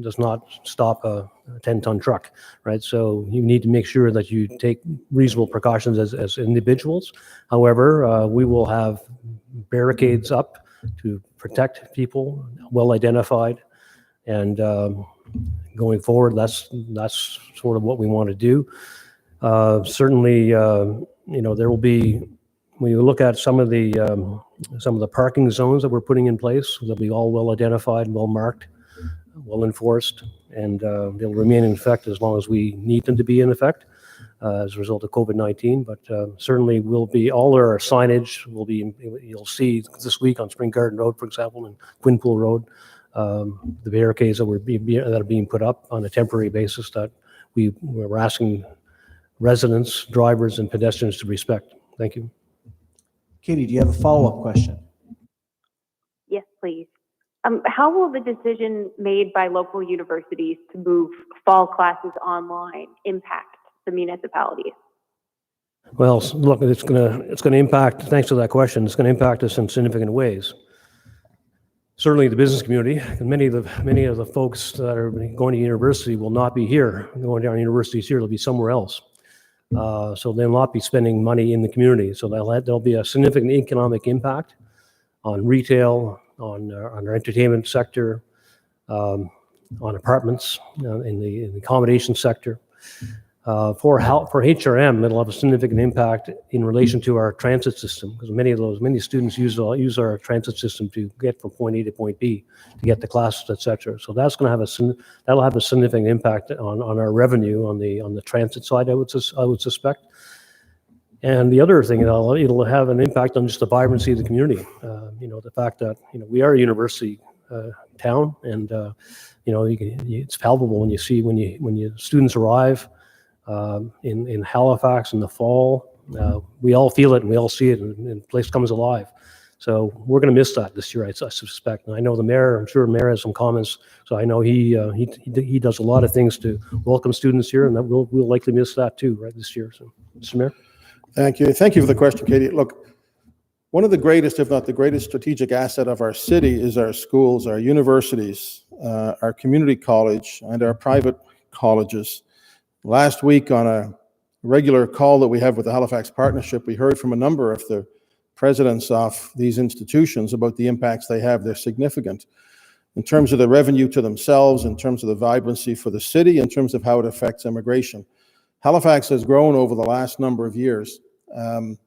does not stop a 10-ton truck, right? So you need to make sure that you take reasonable precautions as individuals. However, we will have barricades up to protect people, well identified, and going forward, that's sort of what we want to do. Certainly, there will be, when you look at some of the parking zones that we're putting in place, they'll be all well identified, well marked, well enforced, and they'll remain in effect as long as we need them to be in effect as a result of COVID-19. But certainly will be, all our signage will be, you'll see this week on Spring Garden Road, for example, and Quinpool Road, the barricades that are being put up on a temporary basis that we're asking residents, drivers, and pedestrians to respect. Thank you. Katie, do you have a follow-up question? Yes, please. How will the decision made by local universities to move fall classes online impact the municipalities? Well, look, it's gonna impact. Thanks for that question. It's going to impact us in significant ways. Certainly, the business community, and many of the folks that are going to university will not be here. Going down to universities here, they'll be somewhere else. So they'll not be spending money in the community. So there'll be a significant economic impact on retail, on our entertainment sector, on apartments, in the accommodation sector. For HRM, it'll have a significant impact in relation to our transit system, because many students use our transit system to get from point A to point B to get to classes, etc. So that's going to that'll have a significant impact on our revenue on the transit side, I would suspect. And the other thing, it'll have an impact on just the vibrancy of the community. The fact that we are a university town, and it's palpable when students arrive in Halifax in the fall. We all feel it and we all see it, and the place comes alive. So we're going to miss that this year, I suspect. And I know the mayor. I'm sure the mayor has some comments. So I know he does a lot of things to welcome students here, and that we'll likely miss that too, right, this year. So, Mr. Mayor. Thank you. Thank you for the question, Katie. Look, one of the greatest, if not the greatest strategic asset of our city is our schools, our universities, our community college, and our private colleges. Last week, on a regular call that we have with the Halifax Partnership, we heard from a number of the presidents of these institutions about the impacts they have. They're significant in terms of the revenue to themselves, in terms of the vibrancy for the city, in terms of how it affects immigration. Halifax has grown over the last number of years, in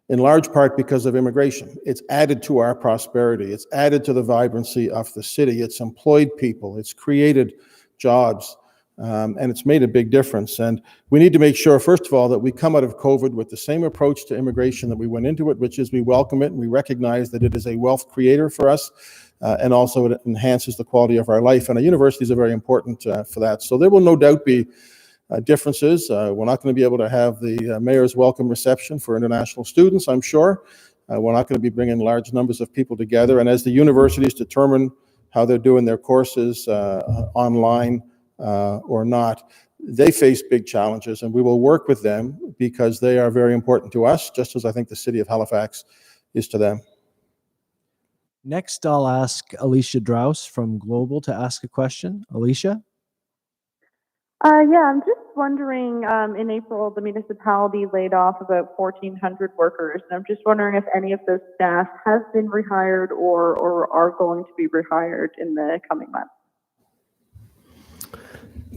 large part because of immigration. It's added to our prosperity. It's added to the vibrancy of the city. It's employed people. It's created jobs. And it's made a big difference. And we need to make sure, first of all, that we come out of COVID with the same approach to immigration that we went into it, which is we welcome it and we recognize that it is a wealth creator for us, and also it enhances the quality of our life. And our universities are very important for that. So there will no doubt be differences. We're not going to be able to have the mayor's welcome reception for international students, I'm sure. We're not going to be bringing large numbers of people together. And as the universities determine how they're doing their courses online, or not, they face big challenges, and we will work with them because they are very important to us, just as I think the city of Halifax is to them. Next, I'll ask Alicia Draus from Global to ask a question. Alicia? Yeah, I'm just wondering, in April, the municipality laid off about 1,400 workers, and I'm just wondering if any of those staff have been rehired or are going to be rehired in the coming months.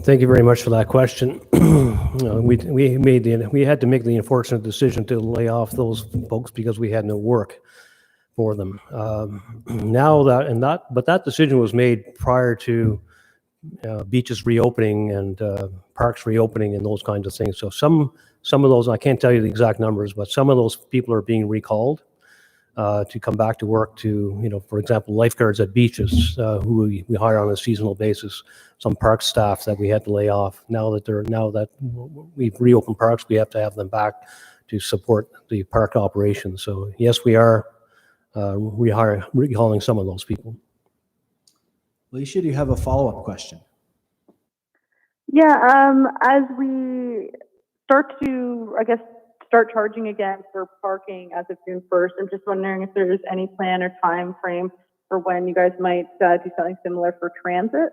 Thank you very much for that question. We had to make the unfortunate decision to lay off those folks because we had no work for them. But that decision was made prior to beaches reopening and parks reopening and those kinds of things. So some of those, I can't tell you the exact numbers, but some of those people are being recalled to come back to work. For example, lifeguards at beaches who we hire on a seasonal basis. Some park staff that we had to lay off. Now that we've reopened parks, we have to have them back to support the park operations. So yes, we are recalling some of those people. Alicia, do you have a follow-up question? Yeah, as we start to, start charging again for parking as of June 1st, I'm just wondering if there's any plan or time frame for when you guys might do something similar for transit.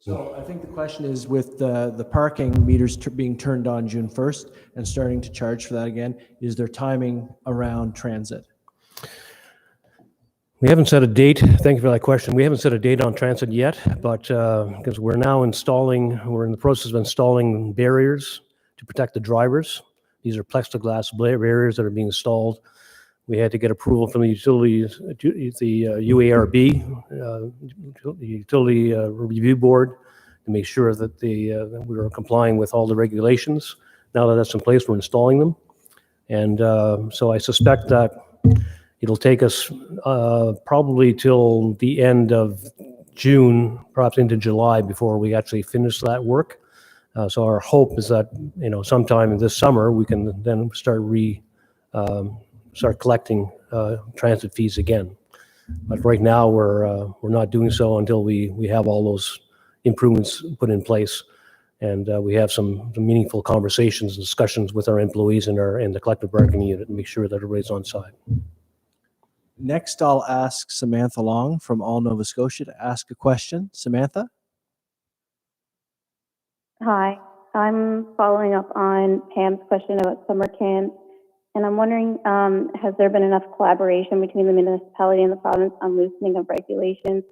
So I think the question is, with the parking meters being turned on June 1st and starting to charge for that again, is there timing around transit? We haven't set a date. Thank you for that question. We haven't set a date on transit yet, but because we're in the process of installing barriers to protect the drivers. These are plexiglass barriers that are being installed. We had to get approval from the utilities, the UARB, the Utility Review Board, to make sure that that we were complying with all the regulations. Now that that's in place, we're installing them. And so I suspect that it'll take us probably till the end of June, perhaps into July, before we actually finish that work. So our hope is that sometime this summer we can then start collecting transit fees again. But right now, we're not doing so until we have all those improvements put in place, and we have some meaningful conversations and discussions with our employees and the collective bargaining unit and make sure that everybody's on side. Next, I'll ask Samantha Long from All Nova Scotia to ask a question. Samantha? Hi, I'm following up on Pam's question about summer camp, and I'm wondering, has there been enough collaboration between the municipality and the province on loosening of regulations?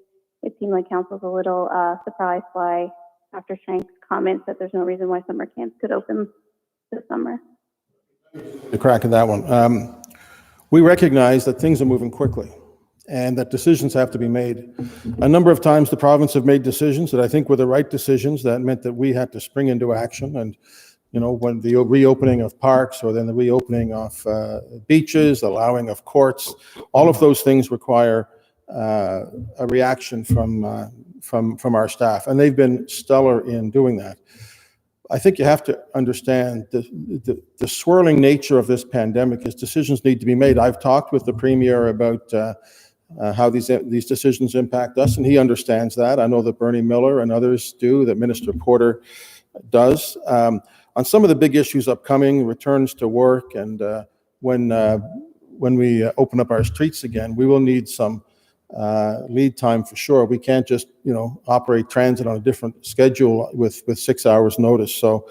It seemed like council's a little surprised by Dr. Shank's comments that there's no reason why summer camps could open this summer. The crack of that one. We recognize that things are moving quickly and that decisions have to be made. A number of times the province have made decisions that I think were the right decisions that meant that we had to spring into action. And, you know, when the reopening of parks or then the reopening of beaches, allowing of courts, all of those things require a reaction from our staff. And they've been stellar in doing that. I think you have to understand the swirling nature of this pandemic is decisions need to be made. I've talked with the Premier about how these decisions impact us, and he understands that. I know that Bernie Miller and others do, that Minister Porter does. On some of the big issues upcoming, returns to work, and when we open up our streets again, we will need some lead time for sure. We can't just, you know, operate transit on a different schedule with 6 hours notice. So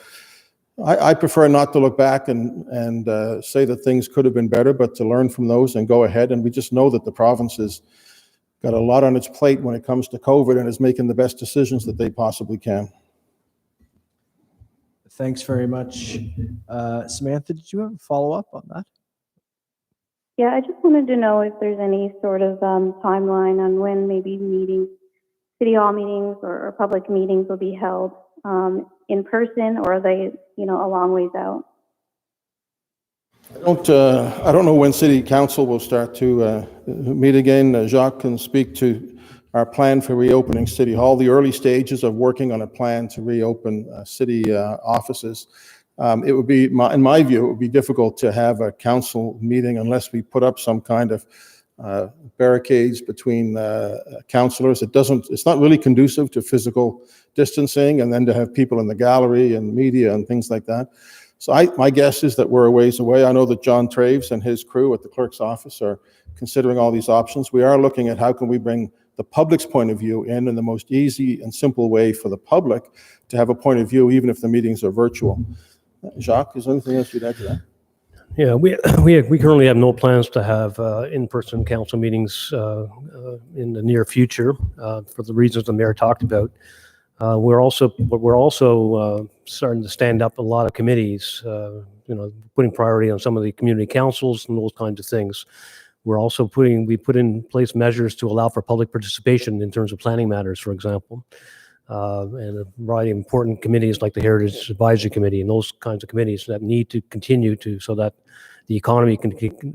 I prefer not to look back and say that things could have been better, but to learn from those and go ahead. And we just know that the province has got a lot on its plate when it comes to COVID and is making the best decisions that they possibly can. Thanks very much. Samantha, did you have a follow-up on that? Yeah, I just wanted to know if there's any sort of timeline on when maybe meetings, city hall meetings or public meetings will be held in person, or are they, you know, a long ways out? I don't know when City Council will start to meet again. Jacques can speak to our plan for reopening City Hall, the early stages of working on a plan to reopen city offices. It would be, in my view, it would be difficult to have a council meeting unless we put up some kind of barricades between councillors. It's not really conducive to physical distancing, and then to have people in the gallery and media and things like that. So my guess is that we're a ways away. I know that John Traves and his crew at the clerk's office are considering all these options. We are looking at how can we bring the public's point of view in the most easy and simple way for the public to have a point of view, even if the meetings are virtual. Jacques, is there anything else you'd add to that? Yeah, we currently have no plans to have in-person council meetings in the near future for the reasons the mayor talked about. We're also starting to stand up a lot of committees, you know, putting priority on some of the community councils and those kinds of things. We're also we put in place measures to allow for public participation in terms of planning matters, for example. And a variety of important committees like the Heritage Advisory Committee and those kinds of committees that need to continue to, so that the economy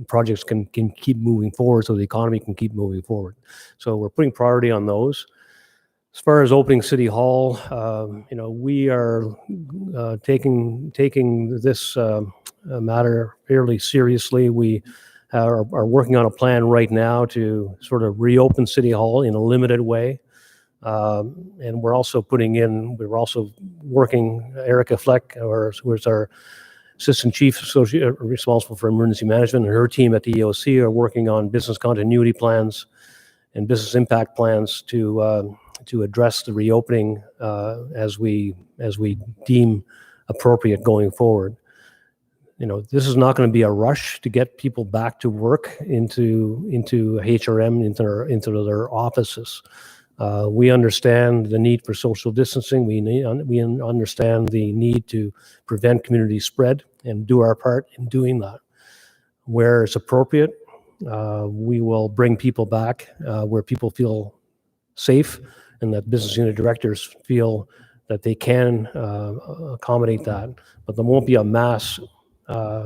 projects can keep moving forward, so the economy can keep moving forward. So we're putting priority on those. As far as opening City Hall, you know, we are taking this matter fairly seriously. We are working on a plan right now to sort of reopen City Hall in a limited way. And we're also working, Erica Fleck, who's our Assistant Chief Associate responsible for emergency management, and her team at the EOC are working on business continuity plans and business impact plans to address the reopening as we deem appropriate going forward. You know, this is not going to be a rush to get people back to work into HRM, into their offices. We understand the need for social distancing. We understand the need to prevent community spread and do our part in doing that. Where it's appropriate, we will bring people back where people feel safe and that business unit directors feel that they can accommodate that. But there won't be a mass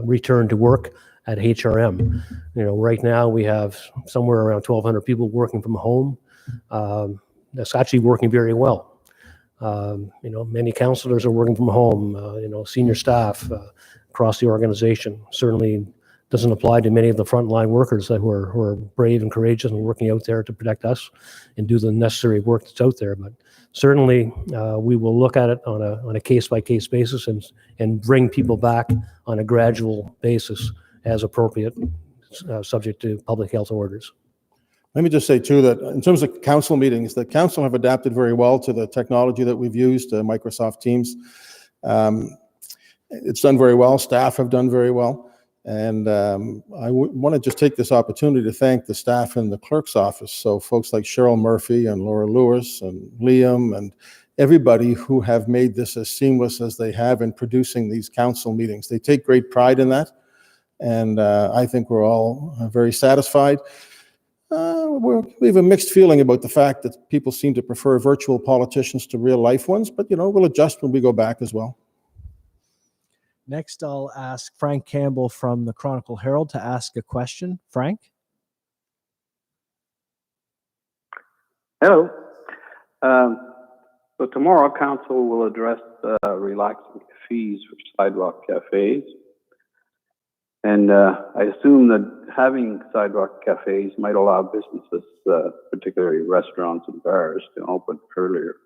return to work at HRM. You know, right now we have somewhere around 1,200 people working from home. That's actually working very well. You know, many councillors are working from home, you know, senior staff across the organization. Certainly doesn't apply to many of the frontline workers who are brave and courageous and working out there to protect us and do the necessary work that's out there. But certainly, we will look at it on a case-by-case basis and bring people back on a gradual basis as appropriate, subject to public health orders. Let me just say too that in terms of council meetings, the council have adapted very well to the technology that we've used, Microsoft Teams. It's done very well. Staff have done very well. And I want to just take this opportunity to thank the staff in the clerk's office. So folks like Cheryl Murphy and Laura Lewis and Liam and everybody who have made this as seamless as they have in producing these council meetings. They take great pride in that. And I think we're all very satisfied. We have a mixed feeling about the fact that people seem to prefer virtual politicians to real life ones, but we'll adjust when we go back as well. Next, I'll ask Frank Campbell from the Chronicle Herald to ask a question. Frank? Hello. So tomorrow, council will address relaxing fees for sidewalk cafes. And I assume that having sidewalk cafes might allow businesses, particularly restaurants and bars, to open earlier.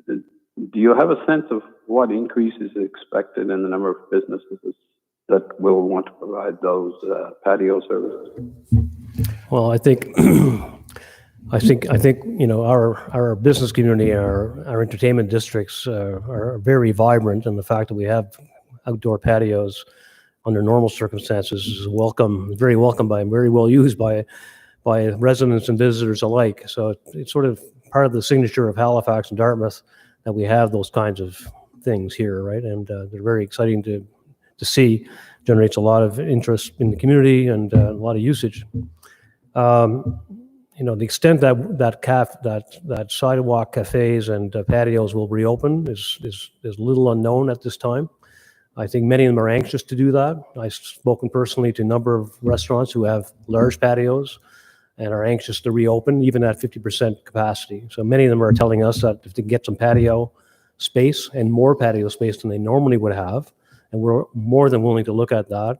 Do you have a sense of what increase is expected in the number of businesses that will want to provide those patio services? Well, I think our business community, our entertainment districts are very vibrant, and the fact that we have outdoor patios under normal circumstances is very welcome and very well used by residents and visitors alike. So it's sort of part of the signature of Halifax and Dartmouth that we have those kinds of things here, right? And they're very exciting to see. Generates a lot of interest in the community and a lot of usage. The extent that sidewalk cafes and patios will reopen is little unknown at this time. I think many of them are anxious to do that. I've spoken personally to a number of restaurants who have large patios and are anxious to reopen, even at 50% capacity. So many of them are telling us that if they can get some patio space and more patio space than they normally would have, and we're more than willing to look at that,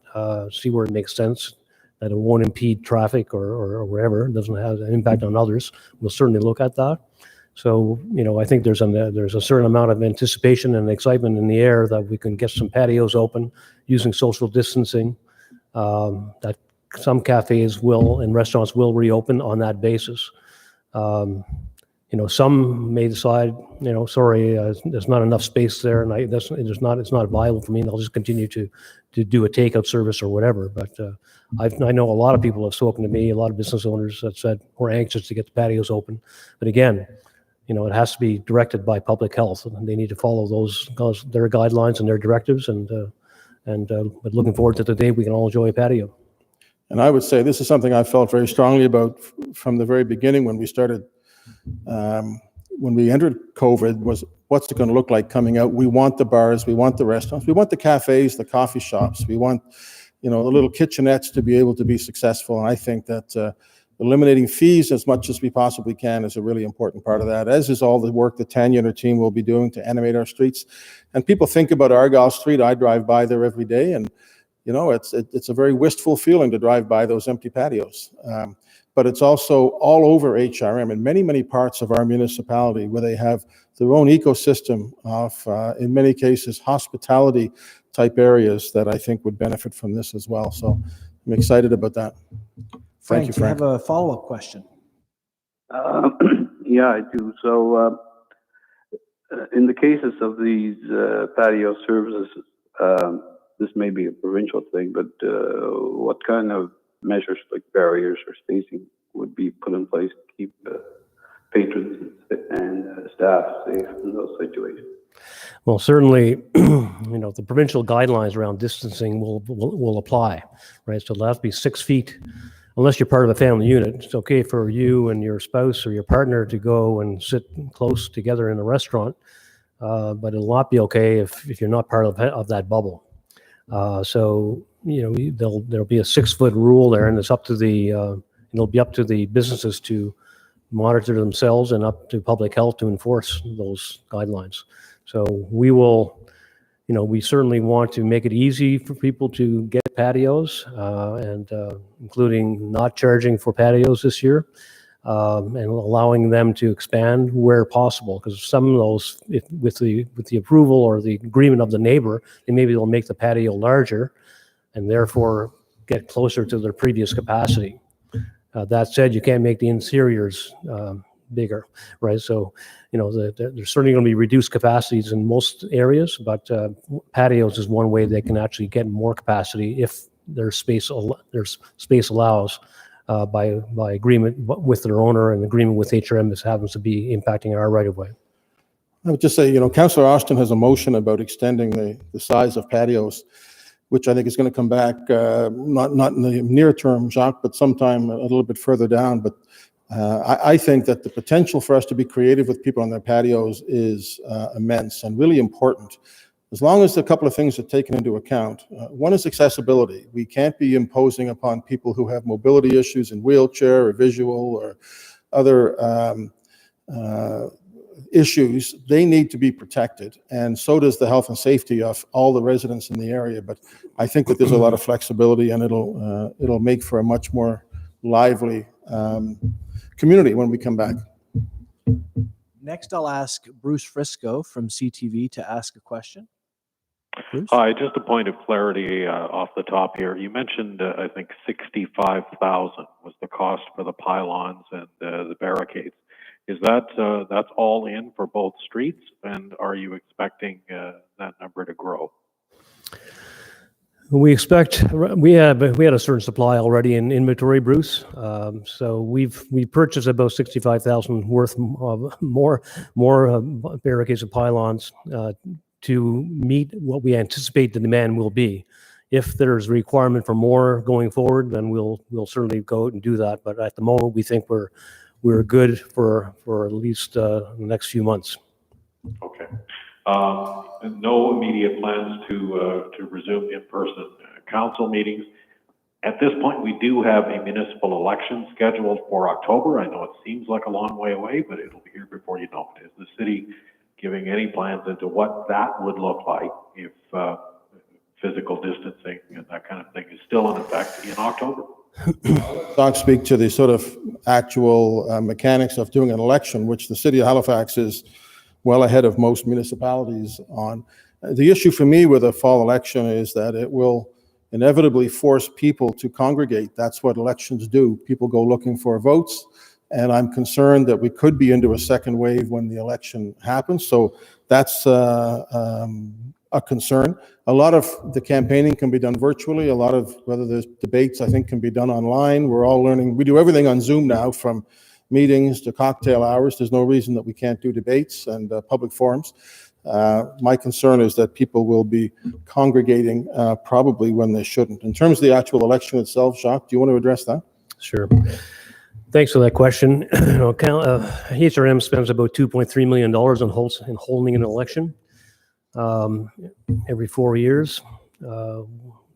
see where it makes sense, that it won't impede traffic or wherever, it doesn't have an impact on others, we'll certainly look at that. So, I think there's a certain amount of anticipation and excitement in the air that we can get some patios open using social distancing, that some cafes and restaurants will reopen on that basis. Some may decide, sorry, there's not enough space there, and it's not viable for me, and I'll just continue to do a takeout service or whatever. But I know a lot of people have spoken to me, a lot of business owners that said we're anxious to get the patios open. But again, it has to be directed by public health, and they need to follow their guidelines and their directives. But looking forward to the day we can all enjoy a patio. And I would say this is something I felt very strongly about from the very beginning when we started, when we entered COVID, was what's it going to look like coming out? We want the bars, we want the restaurants, we want the cafes, the coffee shops, we want, the little kitchenettes to be able to be successful. And I think that eliminating fees as much as we possibly can is a really important part of that, as is all the work that Tanya and her team will be doing to animate our streets. And people think about Argyle Street. I drive by there every day, and it's a very wistful feeling to drive by those empty patios. But it's also all over HRM in many, many parts of our municipality where they have their own ecosystem of, in many cases, hospitality type areas that I think would benefit from this as well. So I'm excited about that. Frank, Thank you, do you Frank. have a follow-up question? Yeah, I do. So in the cases of these patio services, this may be a provincial thing, but what kind of measures like barriers or spacing would be put in place to keep patrons and staff safe in those situations? Well, certainly, the provincial guidelines around distancing will apply, right? So it'll have to be 6 feet, unless you're part of a family unit. It's okay for you and your spouse or your partner to go and sit close together in a restaurant, but it'll not be okay if you're not part of that bubble. So there'll be a 6-foot rule there, and it's up to it'll be up to the businesses to monitor themselves and up to public health to enforce those guidelines. So we will, we certainly want to make it easy for people to get patios, and including not charging for patios this year, and allowing them to expand where possible. Because some of those, with the approval or the agreement of the neighbor, maybe they'll make the patio larger, and therefore get closer to their previous capacity. That said, you can't make the interiors bigger, right? So, there's certainly going to be reduced capacities in most areas, but patios is one way they can actually get more capacity if their space allows, by agreement with their owner and agreement with HRM that happens to be impacting our right of way. I would just say, Councillor Austin has a motion about extending the size of patios, which I think is going to come back, not in the near term, Jacques, but sometime a little bit further down. But I think that the potential for us to be creative with people on their patios is immense and really important, as long as a couple of things are taken into account. One is accessibility. We can't be imposing upon people who have mobility issues in wheelchair or visual or other issues. They need to be protected, and so does the health and safety of all the residents in the area. But I think that there's a lot of flexibility, and it'll make for a much more lively community when we come back. Next, I'll ask Bruce Frisco from CTV to ask a question. Bruce? Hi, just a point of clarity off the top here. You mentioned, I think, $65,000 was the cost for the pylons and the barricades. Is that's all in for both streets, and are you expecting that number to grow? We had a certain supply already in inventory, Bruce. So we purchased about 65,000 worth of more barricades and pylons to meet what we anticipate the demand will be. If there's a requirement for more going forward, then we'll certainly go out and do that. But at the moment, we think we're good for at least the next few months. Okay. No immediate plans to resume in-person council meetings. At this point, we do have a municipal election scheduled for October. I know it seems like a long way away, but it'll be here before you know it. Is the city giving any plans into what that would look like if physical distancing and that kind of thing is still in effect in October? I'll speak to the sort of actual mechanics of doing an election, which the city of Halifax is well ahead of most municipalities on. The issue for me with a fall election is that it will inevitably force people to congregate. That's what elections do. People go looking for votes, and I'm concerned that we could be into a second wave when the election happens. So that's a concern. A lot of the campaigning can be done virtually. A lot of, whether there's debates, I think, can be done online. We're all learning. We do everything on Zoom now, from meetings to cocktail hours. There's no reason that we can't do debates and public forums. My concern is that people will be congregating probably when they shouldn't. In terms of the actual election itself, Jacques, do you want to address that? Sure. Thanks for that question. HRM spends about $2.3 million in holding an election every 4 years.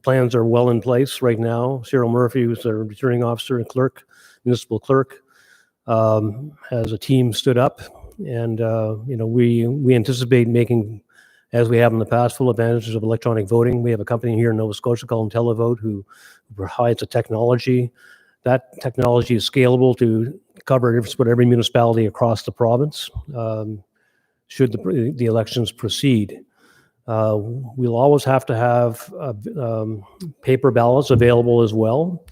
Plans are well in place right now. Cheryl Murphy, who's the returning officer and clerk, municipal clerk, has a team stood up, and we anticipate making, as we have in the past, full advantages of electronic voting. We have a company here in Nova Scotia called IntelliVote who provides a technology. That technology is scalable to cover every municipality across the province should the elections proceed. We'll always have to have paper ballots available as well,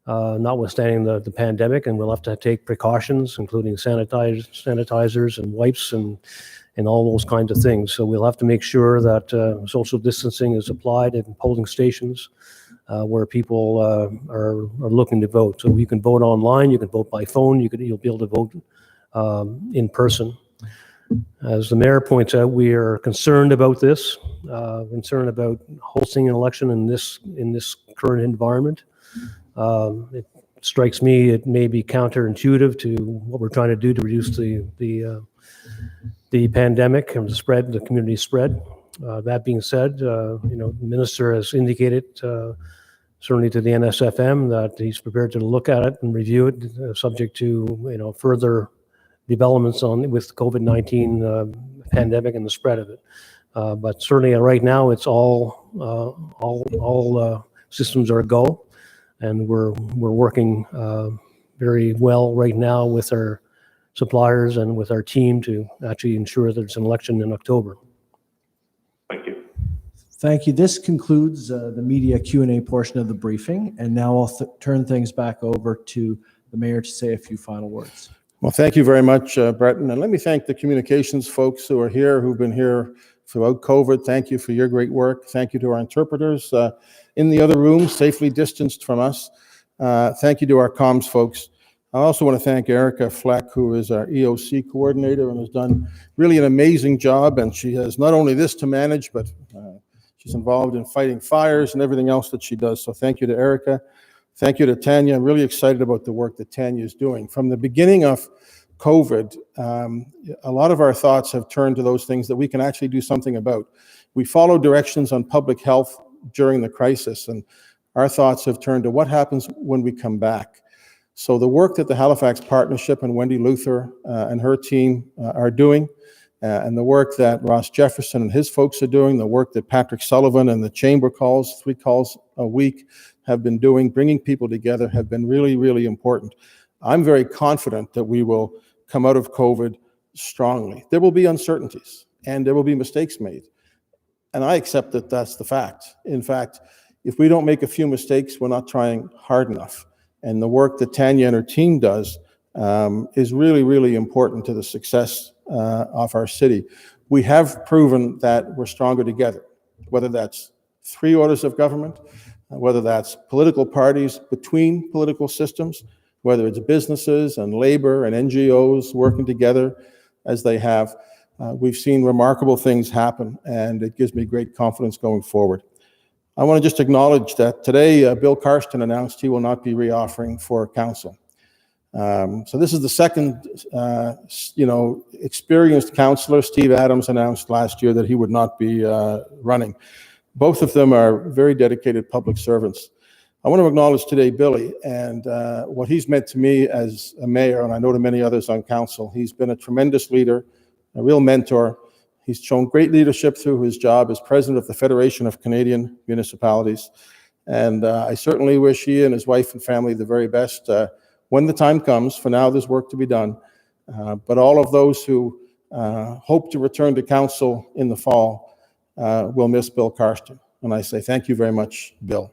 notwithstanding the pandemic, and we'll have to take precautions, including sanitizers and wipes and all those kinds of things. So we'll have to make sure that social distancing is applied at polling stations where people are looking to vote. So you can vote online, you can vote by phone, you'll be able to vote in person. As the mayor points out, we are concerned about this, concerned about hosting an election in this current environment. It strikes me it may be counterintuitive to what we're trying to do to reduce the pandemic and the community spread. That being said, the minister has indicated, certainly to the NSFM, that he's prepared to look at it and review it, subject to further developments with COVID-19 pandemic and the spread of it. But certainly right now, it's all systems are go, and we're working very well right now with our suppliers and with our team to actually ensure that it's an election in October. Thank you. Thank you. This concludes the media Q&A portion of the briefing, and now I'll turn things back over to the mayor to say a few final words. Well, thank you very much, Breton. And let me thank the communications folks who are here, who've been here throughout COVID. Thank you for your great work. Thank you to our interpreters in the other room, safely distanced from us. Thank you to our comms folks. I also want to thank Erica Fleck, who is our EOC coordinator and has done really an amazing job. And she has not only this to manage, but she's involved in fighting fires and everything else that she does. So thank you to Erica. Thank you to Tanya. I'm really excited about the work that Tanya is doing. From the beginning of COVID, a lot of our thoughts have turned to those things that we can actually do something about. We follow directions on public health during the crisis, and our thoughts have turned to what happens when we come back. So the work that the Halifax Partnership and Wendy Luther and her team are doing, and the work that Ross Jefferson and his folks are doing, the work that Patrick Sullivan and the Chamber calls, 3 calls a week, have been doing, bringing people together, have been really, really important. I'm very confident that we will come out of COVID strongly. There will be uncertainties and there will be mistakes made. And I accept that that's the fact. In fact, if we don't make a few mistakes, we're not trying hard enough. And the work that Tanya and her team does is really, really important to the success of our city. We have proven that we're stronger together, whether that's 3 orders of government, whether that's political parties between political systems, whether it's businesses and labor and NGOs working together as they have. We've seen remarkable things happen, and it gives me great confidence going forward. I want to just acknowledge that today Bill Karsten announced he will not be reoffering for council. So this is the second, experienced councillor. Steve Adams announced last year that he would not be running. Both of them are very dedicated public servants. I want to acknowledge today Billy and what he's meant to me as a mayor, and I know to many others on council. He's been a tremendous leader, a real mentor. He's shown great leadership through his job as president of the Federation of Canadian Municipalities. And I certainly wish he and his wife and family the very best when the time comes. For now, there's work to be done. But all of those who hope to return to council in the fall will miss Bill Karsten. And I say thank you very much, Bill.